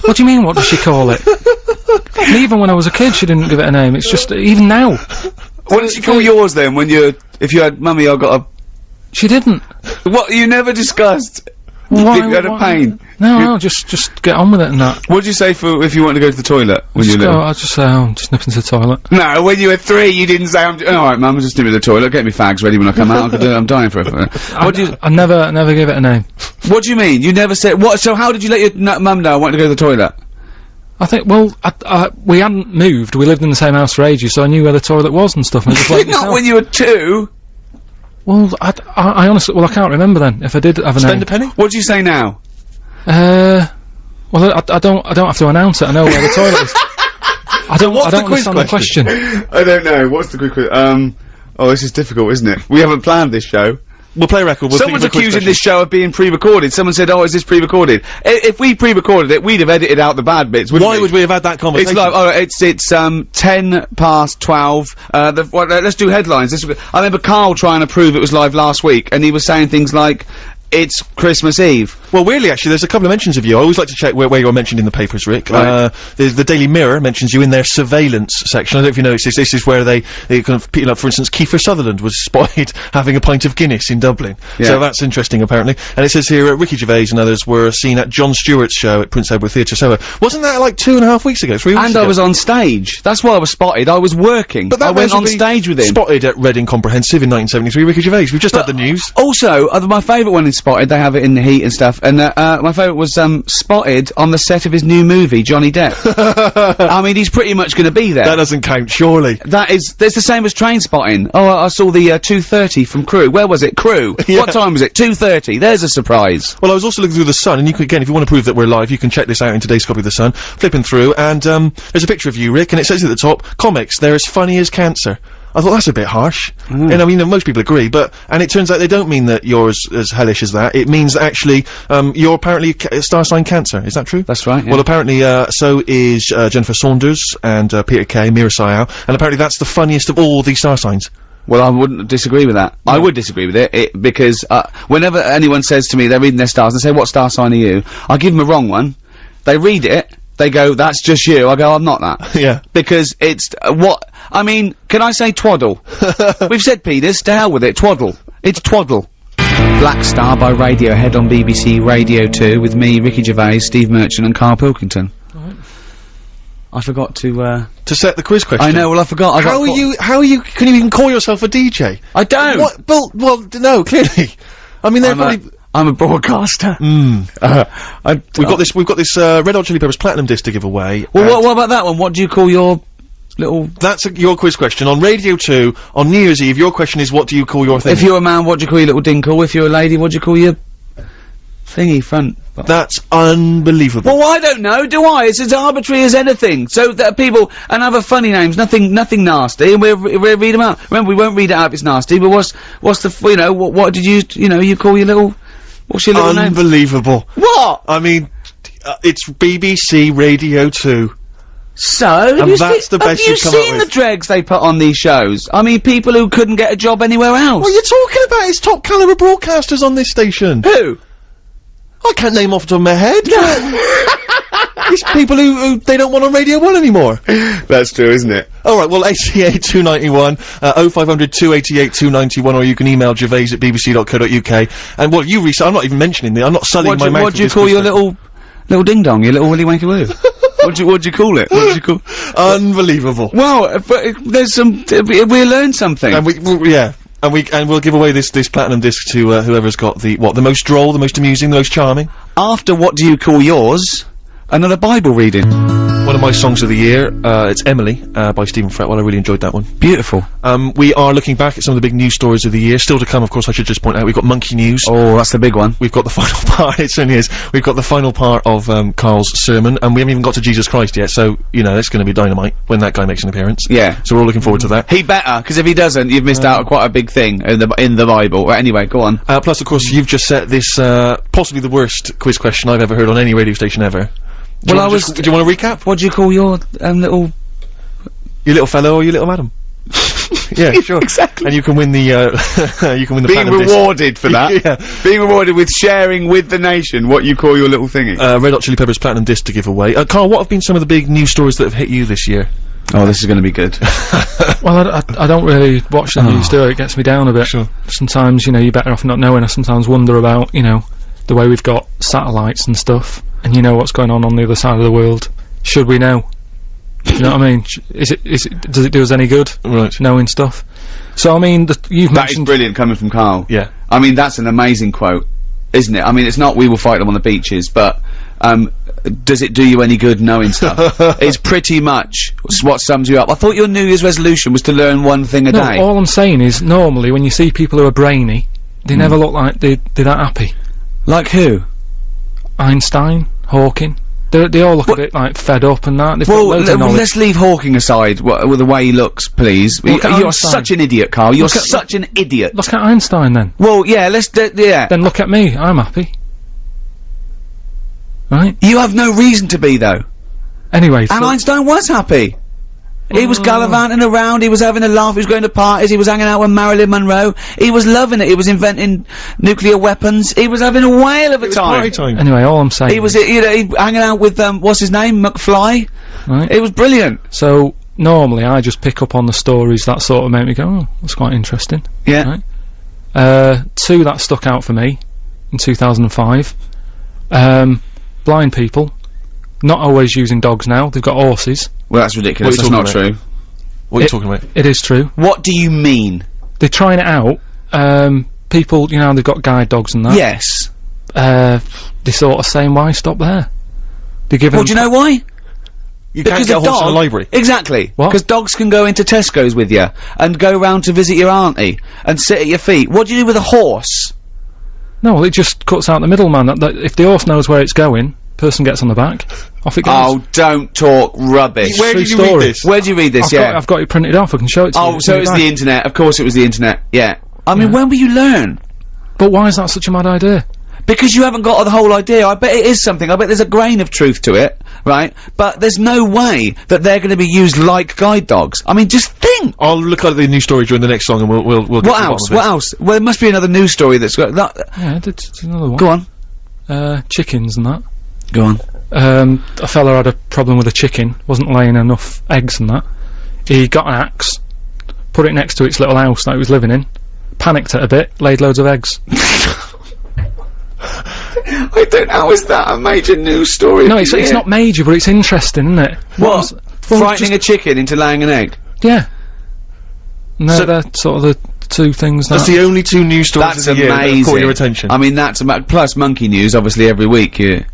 What do you mean, what does she call it? And even when I was a kid, she didn't give it a name. It's just, even now. What did she call yours then, when if you had, mummy, I got a... She didn't. What, you never discussed? Why, If you had a pain? No, just get on with it and that. What did you say for if you wanted to go to the toilet when you were little? I'll just say, oh, I'm just nipping to the toilet. No, when you were 3, you didn't say, alright, mum, I'm just nipping to the toilet, get me fags ready when I come out, I'm dying for it. What do you... I never gave it a name. What do you mean? You never said... What? So how did you let your mum know I wanted to go to the toilet? I think, well, we hadn't moved, we lived in the same house for ages, so I knew where the toilet was and stuff, and I just went Not when you were 2! Well, I honestly, well, I can't remember then, if I did have a Spend name. a penny? What do you say now? Well, I don't have to announce it, I know where the toilet is. I don't understand the question. I don't know. What's the quick question? Oh, this is difficult, isn't it? We haven't planned this show. We'll play a record. We'll Someone's think of a quiz accusing question. this show of being pre-recorded. Someone said, oh, is this pre-recorded? If we pre-recorded it, we'd have edited out the bad bits, wouldn't we? Why would we have had that conversation? It's like, oh, it's 10 past 12. Let's do headlines. I remember Carl trying to prove it was live last week, and he was saying things like, it's Christmas Eve. Well, weirdly, actually, there's a couple of mentions of you. I always like to check where you're mentioned in the papers, Rick. Right. The Daily Mirror mentions you in their surveillance section. I don't know if you noticed this. This is where they kind of, you know, for instance, Kiefer Sutherland was spotted having a pint of Guinness in Dublin. Yeah. So that's interesting, apparently. And it says here, Ricky Gervais and others were seen at Jon Stewart's show at Prince Edward Theatre. So, wasn't that like 2.5 weeks ago, 3 weeks And ago? I was on stage. That's why I was spotted. I was working. But that I went on was stage with him. Spotted at Reading Comprehensive in 1973, Ricky Gervais. We've just had the news. Also, my favourite one is Spotted. They have it in the heat and stuff. And my favourite was Spotted on the set of his new movie, Johnny Depp. I mean, he's pretty much going to be there. That doesn't count, surely. That's the same as Train Spotting. Oh, I saw the 2:30 from Crew. Where was it? Crew. Yeah. What time was it? 2:30. There's a surprise. Well, I was also looking through The Sun, and you can, again, if you want to prove that we're live, you can check this out in today's copy of The Sun. Flipping through, and, there's a picture of you, Rick, and it says at the top, comics, they're as funny as cancer. I thought that's a bit harsh. And I mean, most people agree, and it turns out they don't mean that you're as hellish as that. It means that actually, you're apparently star sign Cancer. Is that true? That's right, yeah. Well, apparently, so is, Jennifer Saunders and, Peter Kay, Mira Sayal, and apparently that's the funniest of all these star signs. Well, I wouldn't disagree with that. I would disagree with it, because, whenever anyone says to me they're reading their stars and say, what star sign are you? I give them a wrong one. They read it, they go, that's just you. I go, I'm not that. Yeah. Because it's, I mean, can I say twaddle? We've said penis, to hell with it, twaddle. It's Twaddle. Black Star by Radiohead on BBC Radio 2 with me, Ricky Gervais, Steve Merchant and Carl Pilkington. I forgot to set the quiz question. I know, well I forgot. How are you, can you even call yourself a DJ? I don't! What? Well, no, clearly. I mean, they're probably... I'm a broadcaster. We've got this, Red Hot Chili Peppers Platinum disc to give away. Well, what about that one? What do you call your little... That's your quiz question. On Radio 2, on New Year's Eve, your question is, what do you call your thing? If you're a man, what do you call your little dinkle? If you're a lady, what do you call your thingy front? That's unbelievable. Well, I don't know, do I? It's as arbitrary as anything. So that people, and other funny names, nothing nasty, and we'll read them out. Remember, we won't read it out if it's nasty, but what's the, you know, what did you call your little, what's your little name? Unbelievable. What? I mean, it's BBC Radio 2. So, and that's the best you've come up with. Have you seen the dregs they put on these shows? I mean, people who couldn't get a job anywhere else. What are you talking about? It's top caliber broadcasters on this station. Who? I can't name off the top of my head. It's people who they don't want on Radio 1 anymore. That's true, isn't it? Alright, well, 88 291, 0500 288 291, or you can email gervais@bbc.co.uk. And what you I'm not even mentioning I'm not sullying my mouth. What do you call your little ding dong, your little willy wanky woo? What'd you call it? What'd you call? Unbelievable. Well, but there's some, we learned something. And we'll give away this platinum disc to whoever's got the most droll, the most amusing, the most charming. After what do you call yours? Another Bible reading. One of my songs of the year, it's Emily, by Stephen Fretwell. I really enjoyed that one. Beautiful. We are looking back at some of the big news stories of the year. Still to come, of course, I should just point out, we've got monkey news. Oh, that's the big one. We've got the final part, it certainly is. We've got the final part of, Carl's sermon, and we haven't even got to Jesus Christ yet, so, you know, that's gonna be dynamite when that guy makes an appearance. Yeah. So we're all looking forward to that. He better, because if he doesn't, you've missed out on quite a big thing in the Bible. Well, anyway, go on. Plus, of course, you've just set this, possibly the worst quiz question I've ever heard on any radio station ever. Do you want to recap? What do you call your, little... Your little fellow or your little madam? Yeah, sure. Exactly. And you can win the, being rewarded for that. Yeah. Being rewarded with sharing with the nation what you call your little thingy. Red Hot Chili Peppers Platinum disc to give away. Carl, what have been some of the big news stories that have hit you this year? Oh, this is gonna be good. Well, I don't really watch the news, do it? It gets me down a bit. Sure. Sometimes, you know, you're better off not knowing. I sometimes wonder about, you know, the way we've got satellites and stuff, and you know what's going on the other side of the world. Should we know? Do you know what I mean? Does it do us any good? Right. Knowing stuff? So, I mean, you've That is mentioned... brilliant coming from Carl. Yeah. I mean, that's an amazing quote, isn't it? I mean, it's not we will fight them on the beaches, but, does it do you any good knowing stuff? It's pretty much what sums you up. I thought your New Year's resolution was to learn one thing a day. All I'm saying is, normally, when you see people who are brainy, they never look like they're that happy. Like who? Einstein, Hawking. They all look a bit, like, fed up and that. They've got loads of knowledge. Let's leave Hawking aside, with the way he looks, please. Look at You're Einstein. such an idiot, Carl. You're such an idiot. Look at Einstein, then. Well, yeah, yeah. Then look at me. I'm happy. Right? You have no reason to be, though. Anyway, And Einstein was happy. He was gallivanting around, he was having a laugh, he was going to parties, he was hanging out with Marilyn Monroe, he was loving it, he was inventing nuclear weapons, he was having a whale of a time. Anyway, all I'm saying He was, you know, he hanging out with, what's his name, McFly? Right. It was brilliant. So, normally, I just pick up on the stories that sort of make me go, oh, that's quite interesting. Yeah. Right? Two that stuck out for me, in 2005. Blind people, not always using dogs now, they've got horses. Well, that's ridiculous, that's not true. What are you talking about? It is true. What do you mean? They're trying it out. People, you know, they've got guide dogs and that. Yes. They're sort of saying, why stop there? They're giving Well, do you know why? You can't get a horse in the library. Exactly. What? Because dogs can go into Tesco's with you, and go round to visit your auntie, and sit at your feet. What do you do with a horse? No, well, it just cuts out the middleman. That if the horse knows where it's going, person gets on the back, off it goes. Oh, don't talk rubbish. Where True did you story. read this? Where do you read this? I've got it printed off, I can show it to you. Oh, so it was the internet. Of course it was the internet. Yeah. I mean, when will you learn? But why is that such a mad idea? Because you haven't got the whole idea. I bet it is something. I bet there's a grain of truth to it, right? But there's no way that they're going to be used like guide dogs. I mean, just think. I'll look at the news story during the next song and we'll get to the What bottom else? of it. What else? Well, there must be another news story that's got that. Yeah, it's another one. Go on. Chickens and that. Go on. A fella had a problem with a chicken, wasn't laying enough eggs and that. He got an axe, put it next to its little house that he was living in, panicked it a bit, laid loads of eggs. I don't. How is that a major news story? No, it's not major, but it's interesting, isn't it? What? Frightening a chicken into laying an egg? Yeah. No, So- they're sort of the two things. That's the only 2 news stories That's of the year that have amazing. caught your attention. I mean, that's plus monkey news. Obviously, every week you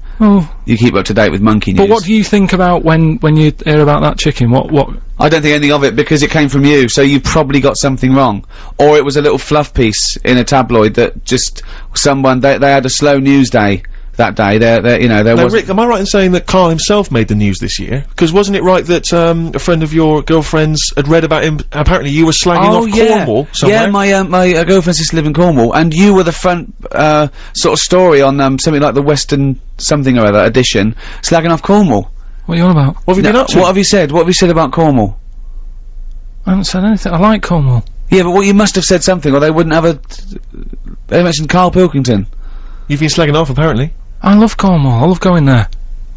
keep up to date with monkey news. But what do you think about when you hear about that chicken? What? I don't think anything of it because it came from you, so you probably got something wrong. Or it was a little fluff piece in a tabloid that just someone, they had a slow news day that day. There Now, was. Rick, am I right in saying that Carl himself made the news this year? Because wasn't it right that a friend of your girlfriend's had read about him? Apparently, you were slagging off Cornwall somewhere. Yeah, my girlfriend's sister live in Cornwall, and you were the front sort of story on something like the Western something or other edition, slagging off Cornwall. What are you on about? What have you been up to? What have you said? What have you said about Cornwall? I haven't said anything. I like Cornwall. Yeah, but what you must have said something, or they wouldn't have They mentioned Carl Pilkington. You've been slagging off, apparently. I love Cornwall. I love going there.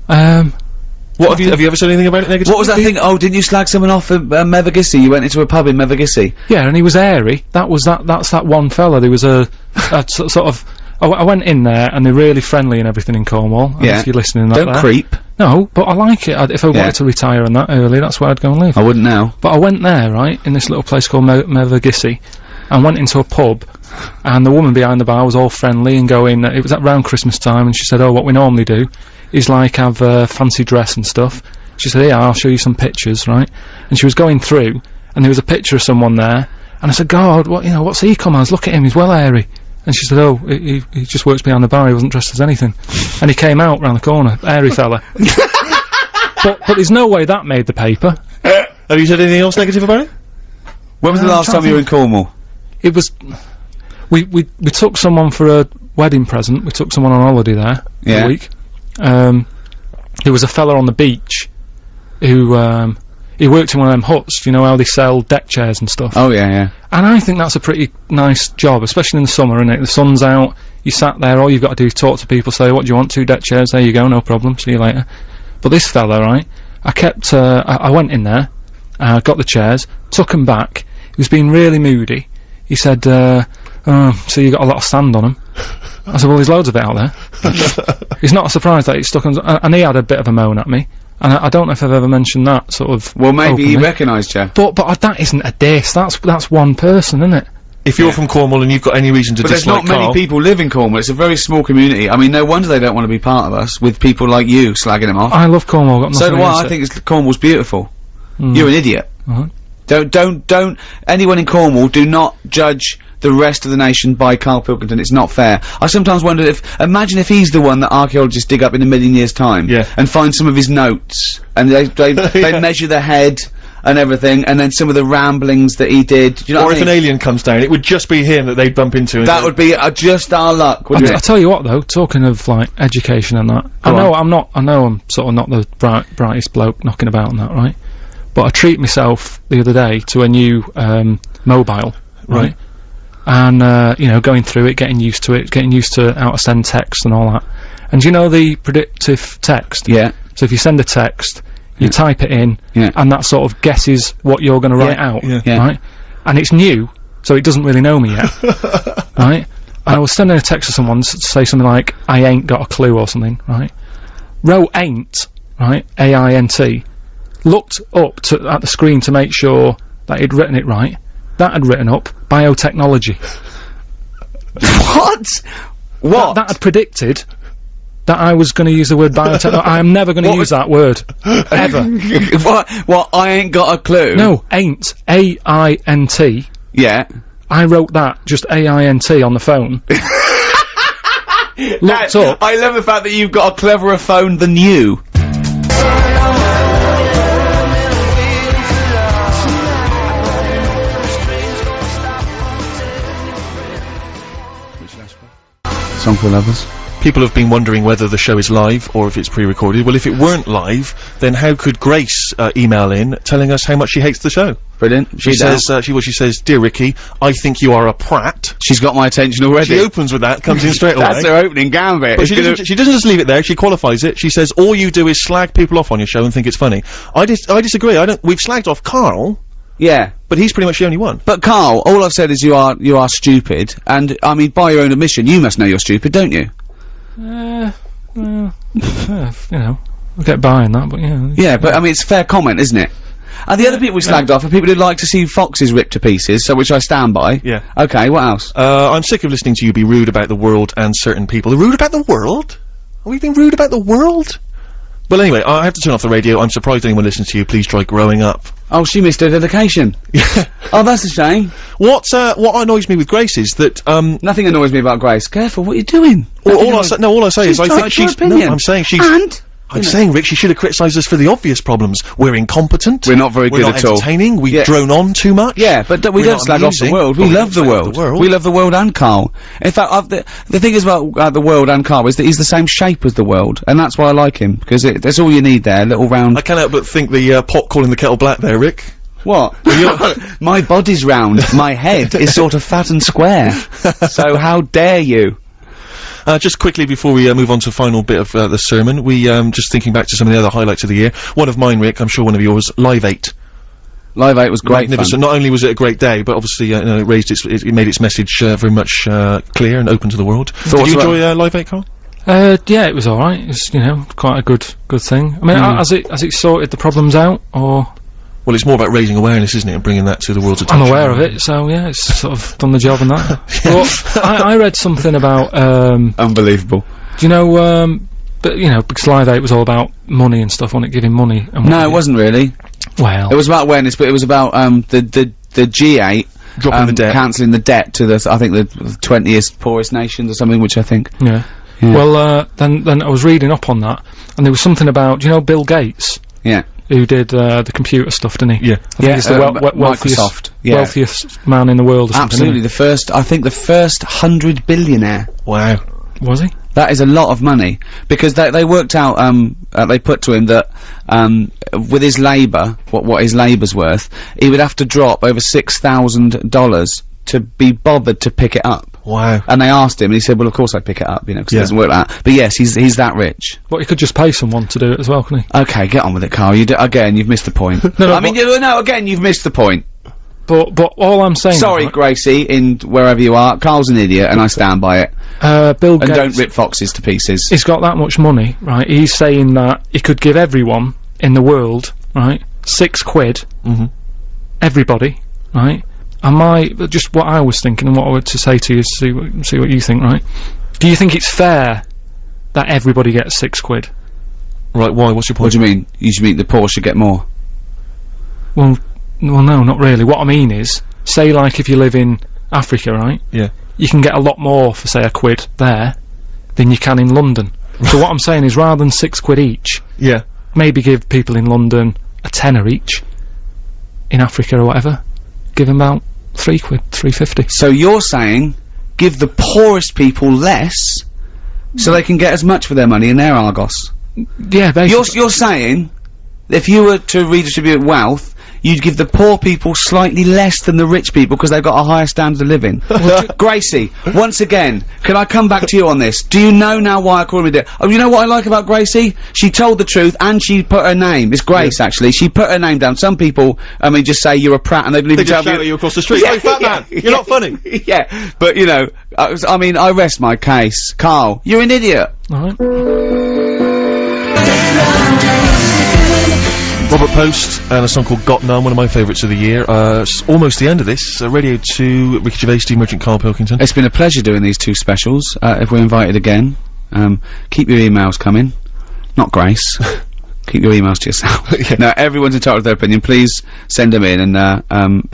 What have you ever said anything about it negative? What was that thing? Oh, didn't you slag someone off at Mevagissey? You went into a pub in Mevagissey. Yeah, and he was airy. That's that one fella. There was a sort of. I went in there, and they're really friendly and everything in Cornwall. Yeah. If you're listening, Don't creep. No, but I like it. If I wanted to retire and that early, that's where I'd go and live. I wouldn't now. But I went there, right, in this little place called Mevagissey, and went into a pub, and the woman behind the bar was all friendly and going, it was around Christmas time, and she said, oh, what we normally do is, like, have a fancy dress and stuff. She said, yeah, I'll show you some pictures, right? And she was going through, and there was a picture of someone there, and I said, God, what's he come as? Look at him, he's well airy. And she said, oh, he just works behind the bar, he wasn't dressed as anything. And he came out round the corner, airy fella. But there's no way that made the paper. Have you said anything else negative about it? When was the last time you were in Cornwall? It was, we took someone for a wedding present, we took someone on holiday there for a week. There was a fella on the beach who, he worked in one of them huts, you know how they sell deck chairs and stuff. Oh, yeah. And I think that's a pretty nice job, especially in the summer, innit? The sun's out, you sat there, all you've got to do is talk to people, say, what do you want, 2 deck chairs, there you go, no problem, see you later. But this fella, right, I went in there, got the chairs, took them back, he was being really moody. He said, so you got a lot of sand on them. I said, well, there's loads of it out there. It's not a surprise that it's stuck on, and he had a bit of a moan at me. And I don't know if I've ever mentioned that sort of. Well, maybe openly. he recognised you. But that isn't a diss. That's one person, isn't it? If you're from Cornwall and you've got any reason to But there's dislike not many Carl, people live in Cornwall. It's a very small community. I mean, no wonder they don't want to be part of us, with people like you slagging them off. I love Cornwall. Got So nothing do I. against I think Cornwall's beautiful. You're an idiot. Uh-huh. Don't. Anyone in Cornwall, do not judge the rest of the nation by Carl Pilkington. It's not fair. I sometimes wonder imagine if he's the one that archaeologists dig up in a million years' time, and find some of his notes, and they measure the head and everything, and then some of the ramblings that he did. Do you know or what if I an mean? alien comes down, it would just be him that they'd bump into. That would be just our luck, wouldn't I it? tell you what, though, talking of like education and that, I know I'm sort of not the brightest bloke knocking about and that, right? But I treat myself the other day to a new mobile, right? And going through it, getting used to how to send text and all that. And you know the predictive text? Yeah. So if you send a text, you type it in, and that sort of guesses what you're going to write out, right? And it's new, so it doesn't really know me yet, right? And I was sending a text to someone to say something like, I ain't got a clue or something, right? Wrote ain't, right? A-I-N-T. Looked up at the screen to make sure that he'd written it right. That had written up biotechnology. What? That had predicted that I was going to use the word biotechnology. I am never going to use that word. Ever. What? I ain't got a clue? No, ain't. A-I-N-T. Yeah. I wrote that, just A-I-N-T on the phone. Looked up. I love the fact that you've got a cleverer phone than you. Song for lovers. People have been wondering whether the show is live or if it's pre-recorded. Well, if it weren't live, then how could Grace email in telling us how much she hates the show? Brilliant. She says, she says, Dear Ricky, I think you are a prat. She's got my attention already. She opens with that, comes in straight away. That's her opening gambit. But she doesn't just leave it there, she qualifies it. She says, all you do is slag people off on your show and think it's funny. I disagree. We've slagged off Carl Yeah. But he's pretty much the only one. But Carl, all I've said is you are stupid, and, I mean, by your own admission, you must know you're stupid, don't you? Well, you know, I'll get buying that, but yeah. Yeah, but, I mean, it's a fair comment, isn't it? And the other people we slagged off are people who like to see foxes ripped to pieces, so which I stand by. Yeah. Okay, what else? I'm sick of listening to you be rude about the world and certain people. Rude about the world? Are we being rude about the world? Well, anyway, I have to turn off the radio. I'm surprised anyone listens to you. Please try growing up. Oh, she missed her dedication. Yeah. Oh, that's a shame. What annoys me with Grace is that, Nothing annoys me about Grace. Careful, what are you doing? all I say is I think she's, no, I'm saying she's, And I'm saying, Rick, she should have criticised us for the obvious problems. We're incompetent. We're not very good not at all. entertaining. We Yeah. drone on too much. Yeah, but we We're don't not slag off the amusing. world. Well, We we love the don't slag off world. the world. We love the world and Carl. In fact, the thing is about the world and Carl is that he's the same shape as the world, and that's why I like him, because that's all you need there, little round... I can't help but think the pot calling the kettle black there, Rick. What? My body's round, my head is sort of fat and square. So how dare you? Just quickly before we move on to the final bit of the sermon, we just thinking back to some of the other highlights of the year. One of mine, Rick, I'm sure one of yours, Live 8. Live 8 was great Magnificent. fun. Not only was it a great day, but obviously, you know, it made its message very much clear and open to the world. Did you enjoy Live 8, Carl? Yeah, it was alright. It's, you know, quite a good thing. I mean, has it sorted the problems out, or? Well, it's more about raising awareness, isn't it, and bringing that to the world's attention. I'm aware of it, so yeah, it's sort of done the job on that. But I read something about, Unbelievable. do you know, but, you know, because Live 8 was all about money and stuff, wasn't it, giving money and what No, have it you. wasn't really. Well. It was about awareness, but it was about, the G8... Dropping the debt. Cancelling the debt to I think the 20th poorest nations or something, which I think... Yeah. Yeah. Well, then I was reading up on that, and there was something about, do you know Bill Gates? Yeah. Who did, the computer stuff, didn't he? Yeah. I think he's the wealthiest, Microsoft. Yeah. wealthiest man in the world or something, Absolutely, the first 100 billionaire. Wow. isn't he? Was he? That is a lot of money, because they worked out, they put to him that, with his labour, what his labour's worth, he would have to drop over $6,000 to be bothered to pick it up. Wow. And they asked him, and he said, well, of course I'd pick it up, you know, because Yeah. it doesn't work like that. But yes, he's that rich. But he could just pay someone to do it as well, couldn't he? Okay, get on with it, Carl. Again, you've missed the point. No, I mean, again, you've missed the point. But all I'm saying. Sorry, right, Gracie, in wherever you are, Carl's an idiot, and I stand by it. Bill And Gates. don't rip foxes to pieces. He's got that much money, right? He's saying that he could give everyone in the world, right, £6. Mm-hmm. Everybody, right? And just what I was thinking and what I would to say to you is see what you think, right? Do you think it's fair that everybody gets £6? Right, why? What's your What point? do you mean? You should mean the poor should get more? Well, no, not really. What I mean is, say like if you live in Africa, right? Yeah. You can get a lot more for say £1 there than you can in London. So what I'm saying is, rather than £6 each, Yeah. maybe give people in London a tenner each. In Africa or whatever, give them about £3, £3.50. So you're saying, give the poorest people less, so they can get as much for their money in their Argos. Yeah, basically. You're saying, if you were to redistribute wealth, you'd give the poor people slightly less than the rich people because they've got a higher standard of living. Gracie, once again, can I come back to you on this? Do you know now why I call him a dick? Oh, you know what I like about Gracie? She told the truth and she put her name. It's Grace, actually. She put her name down. Some people, I mean, just say you're a prat and they believe They you. just shout at you across the street. Hey, fat man! You're not funny! Yeah, but you know, I mean, I rest my case. Carl, you're an idiot. Alright. Robert Post and a song called Got None, one of my favourites of the year. It's almost the end of this. Radio 2, Ricky Gervais, Steve Merchant, Carl Pilkington. It's been a pleasure doing these two specials. If we're invited again, keep your emails coming. Not Grace. Keep your emails to yourself. No, everyone's entitled to their opinion. Please send them in, and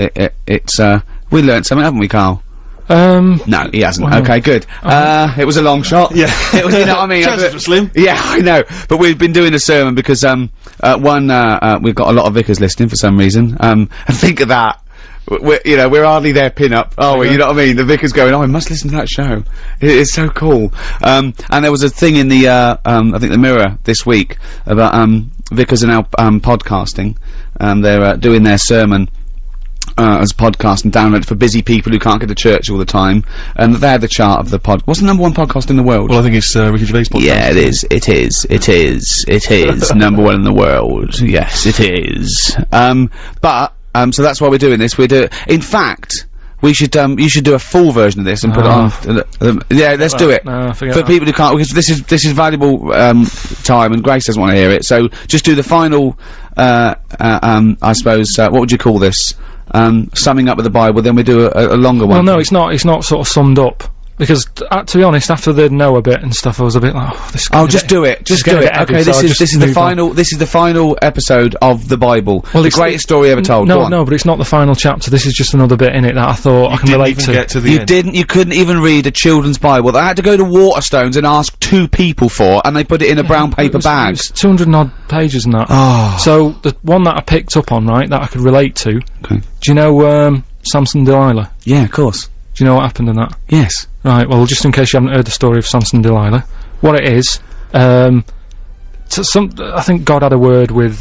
we learnt something, haven't we, Carl? No, he hasn't. Well, okay, good. It was a long shot. Yeah. It was, you know what I mean? Chances were slim. Yeah, I know. But we've been doing a sermon because, we've got a lot of vicars listening for some reason. And think of that. We're hardly their pin-up, are we? You know what I mean? The vicar's going, I must listen to that show. It's so cool. And there was a thing in the, I think the Mirror this week about, vicars are now, podcasting. They're, doing their sermon, as a podcast and download it for busy people who can't get to church all the time. And they're the chart of the what's the #1 podcast in the world? Well, I think it's Ricky Gervais' podcast. Yeah, it is. It is. #1 in the world. Yes, it is. But So that's why we're doing this. In fact, you should do a full version of this and put it on. Yeah, let's do it. Forget For that. people who can't, because this is valuable, time, and Grace doesn't want to hear it, so just do the final, I suppose, what would you call this? Summing up with the Bible, then we do a longer one. Well, no, it's not sort of summed up. Because, to be honest, after the Noah bit and stuff, I was a bit like, oh, this. Oh, just do it. Just do it. Okay, this is the final. This is the final episode of the Bible. Well, the greatest story ever told. No, no, but it's not the final chapter. This is just another bit in it that I thought I can relate to. Get to the end. You couldn't even read a children's Bible. They had to go to Waterstones and ask 2 people for, and they put it in a brown paper bag. It was 200 and odd pages and that. Oh. So the one that I picked up on, right, that I could relate to. Okay. Do you know Samson and Delilah? Yeah, of course. Do you know what happened in that? Yes. Right, well, just in case you haven't heard the story of Samson and Delilah, what it is, I think God had a word with,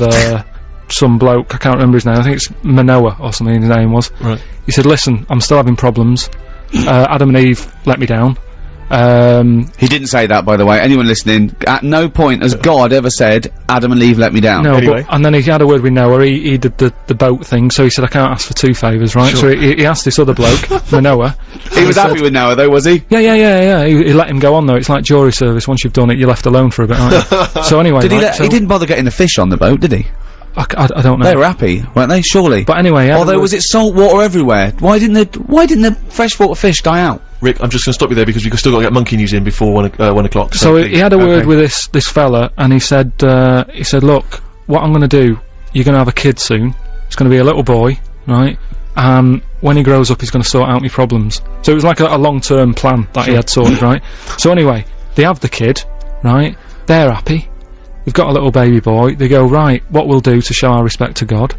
some bloke, I can't remember his name, I think it's Manoah or something his name was. Right. He said, listen, I'm still having problems, Adam and Eve let me down. He didn't say that, by the way. Anyone listening, at no point has God ever said, Adam and Eve let me down. No, Anyway. and then he had a word with Noah, he did the boat thing, so he said, I can't ask for 2 favours, right? Sure. So he asked this other bloke, Manoah. He was happy with Noah, though, was he? Yeah, he let him go on, though. It's like jury service, once you've done it, you're left alone for a bit, aren't you? So anyway, He didn't bother getting the fish on the boat, did he? I don't know. They were happy, weren't they? Surely. But anyway, although was it salt water everywhere? Why didn't the freshwater fish die out? Rick, I'm just gonna stop you there because we've still got to get Monkey News in before 1 o'clock. So please. he had a word with this fella, and he said, look, what I'm gonna do, you're gonna have a kid soon. It's gonna be a little boy, right? When he grows up, he's gonna sort out my problems. So it was like a long-term plan that he had sorted, right? So anyway, they have the kid, right? They're happy. They've got a little baby boy. They go, right, what we'll do to show our respect to God,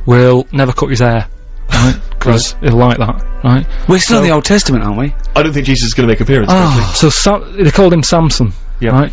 we'll never cut his hair, right? Because he'll like that, right? We're still in the Old Testament, aren't we? I don't think Jesus is gonna make an appearance. So they called him Samson, Yep. right?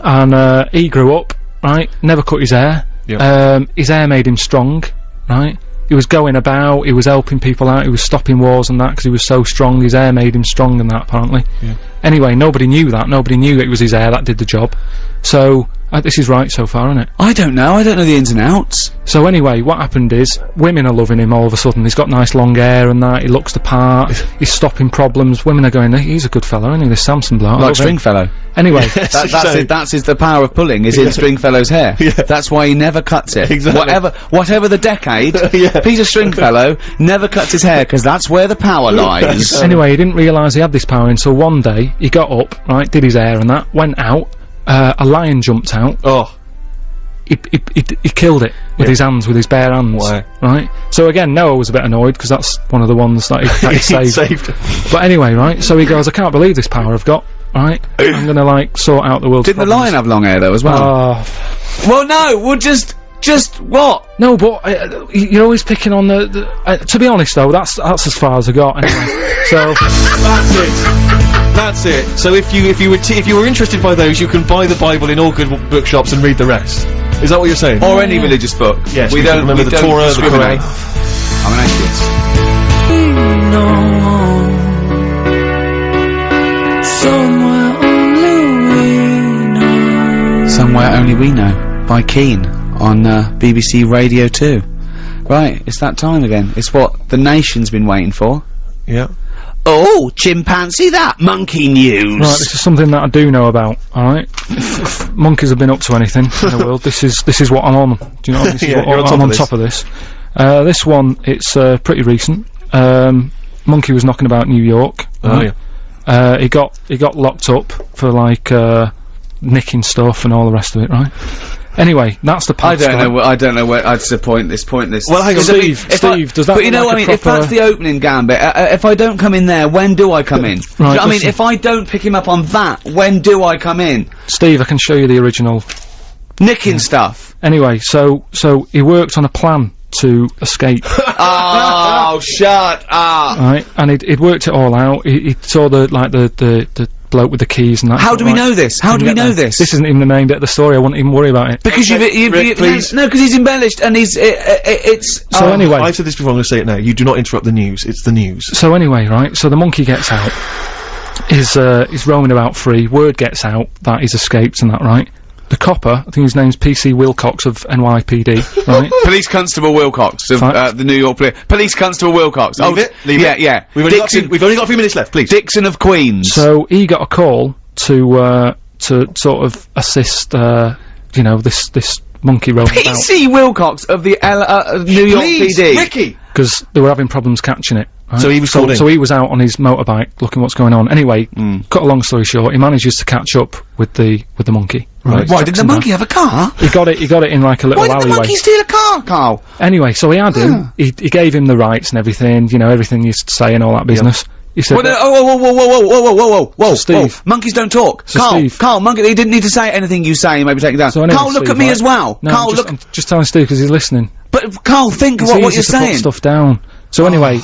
And he grew up, right? Never cut his hair. Yep. His hair made him strong, right? He was going about, he was helping people out, he was stopping wars and that because he was so strong. His hair made him strong and that, apparently. Yeah. Anyway, nobody knew that. Nobody knew it was his hair that did the job. So this is right so far, isn't it? I don't know the ins and outs. So anyway, what happened is, women are loving him all of a sudden. He's got nice long hair and that, he looks the part, he's stopping problems. Women are going, he's a good fella, isn't he, this Samson bloke? Like Stringfellow. Anyway. That's the power of pulling, is in Stringfellow's hair. Yeah. That's why he never cuts it. Exactly. Whatever the decade, Peter Stringfellow never cuts his hair, because that's where the power lies. Anyway, he didn't realise he had this power until one day, he got up, right, did his hair and that, went out, a lion jumped out. Oh. He killed it with his hands, with his bare hands. Wow. Right? So again, Noah was a bit annoyed, because that's one of the ones that he saved. But anyway, right, so he goes, I can't believe this power I've got, right? I'm gonna, like, sort out the world's Didn't the problems. lion have long hair, though, as well? Well, no, well, just what? No, but you're always picking on to be honest, though, that's as far as I got, anyway. So That's it. So if you were interested by those, you can buy the Bible in all good bookshops and read the rest. Is that what you're saying? Or any religious book. Yes, we don't remember we the don't Torah, the discriminate. Quran. I'm an atheist. Somewhere Only We Know by Keane on BBC Radio 2. Right, it's that time again. It's what the nation's been waiting for. Yeah. Oh, chimpanzee that! Monkey news! Right, this is something that I do know about, alright? If monkeys have been up to anything in the world, this is what I'm on. Do you know what I mean? This is Yeah, what you're I'm on this. top of this. This one, it's pretty recent. Monkey was knocking about New York. Oh, yeah. He got locked up for, like, nicking stuff and all the rest of it, right? Anyway, that's the I don't know where I'd point this. Well, hang on, Steve, does that But you look know like what I a mean, if proper- that's the opening gambit, if I don't come in there, when do I come in? Do you know what I mean? listen. If I don't pick him up on that, when do I come in? Steve, I can show you the original. Nicking stuff. Anyway, so he worked on a plan to escape. Oh, shut up. Right, and he'd worked it all out. He saw the bloke with the keys and that. How do we know this? How do we know this? This isn't even the main bit of the story. I wouldn't even worry about it. Because Rick, please. No, because he's embellished and it's. So anyway, I've said this before, I'm gonna say it now. You do not interrupt the news. It's the news. So anyway, right. So the monkey gets out. He's roaming about free. Word gets out that he's escaped and that, right? the copper, I think his name's PC Wilcox of NYPD, right? Police Constable Wilcox of Right. the New York Police Constable Wilcox. Leave it. Yeah. We've only got a few minutes left, please. Dixon of Queens. So he got a call to sort of assist, you know, this monkey roaming about. PC Wilcox of the New York PD. Ricky! Because they were having problems catching it. Right? So he was called in. So he was out on his motorbike looking what's going on. Anyway, cut a long story short, he manages to catch up with the monkey. Right? Why did the monkey have a car? He got it in like a little Why did the alleyway. monkey steal a car, Carl? Anyway, so he had him, he gave him the rights and everything, you know, everything you used to say and all that business. He said, Whoa, Steve. monkeys don't talk. So Carl, Steve. Carl, monkey, he didn't need to say anything you say, maybe take it down. So anyway, Carl, look Steve, at me right? as well. No, Carl, I'm just telling Steve because he's listening. but Carl, think It's what you're easy to put saying. stuff down. So anyway,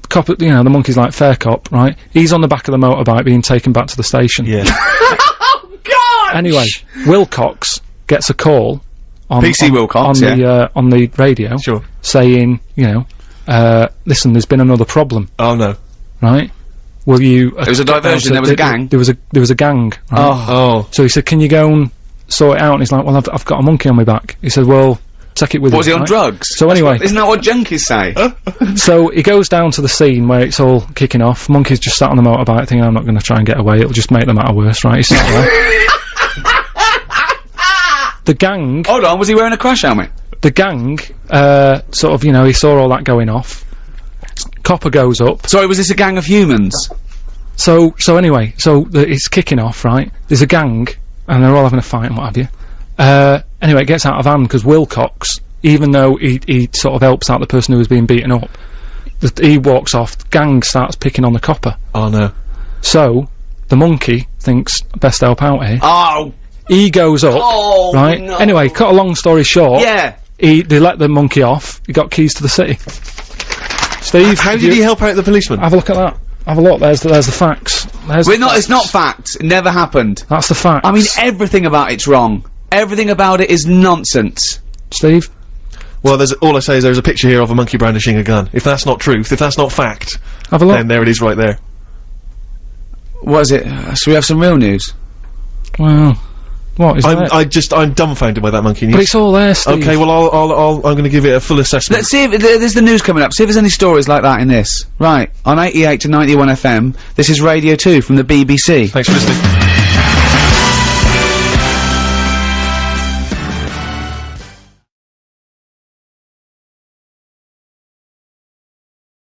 cop, you know, the monkey's like fair cop, right? He's on the back of the motorbike being taken back to the station. Yeah. God! Anyway, Wilcox gets a call on PC Wilcox, on the radio, Sure. saying, you know, listen, there's been another problem, Oh, no. right? Will you? There was a diversion, there was a gang. There was a gang. Right? Oh. So he said, "Can you go and sort it out?" And he's like, "Well, I've got a monkey on my back." He said, "Well, take it with you." Was he on right? drugs? So anyway, Isn't that what junkies say? so he goes down to the scene where it's all kicking off. Monkey's just sat on the motorbike thinking, I'm not going to try and get away, it'll just make the matter worse, right? He's sat there. The gang, Hold on, was he wearing a crash helmet? the gang, sort of, you know, he saw all that going off. Copper goes up. Sorry, was this a gang of humans? So anyway, it's kicking off, right? There's a gang, and they're all having a fight and what have you. Anyway, it gets out of hand because Wilcox, even though he sort of helps out the person who was being beaten up, he walks off, the gang starts picking on the copper. Oh, no. So, the monkey thinks, best help out here. Oh! He goes up, Oh, right? no. Anyway, cut a long story short, Yeah! they let the monkey off, he got keys to the city. Steve, How did he help out the policeman? have a look at that. Have a look, there's the facts. It's not fact. It never happened. That's the facts. I mean, everything about it's wrong. Everything about it is nonsense. Steve? Well, all I say is there's a picture here of a monkey brandishing a gun. If that's not truth, if that's not fact, Have a look. then there it is right there. What is it? Should we have some real news? Well, what is that? I'm dumbfounded by that monkey news. But it's all there, Steve. Okay, well, I'm gonna give it a full assessment. Let's see if there's the news coming up. See if there's any stories like that in this. Right, on 88 to 91 FM, this is Radio 2 from the BBC. Thanks for listening.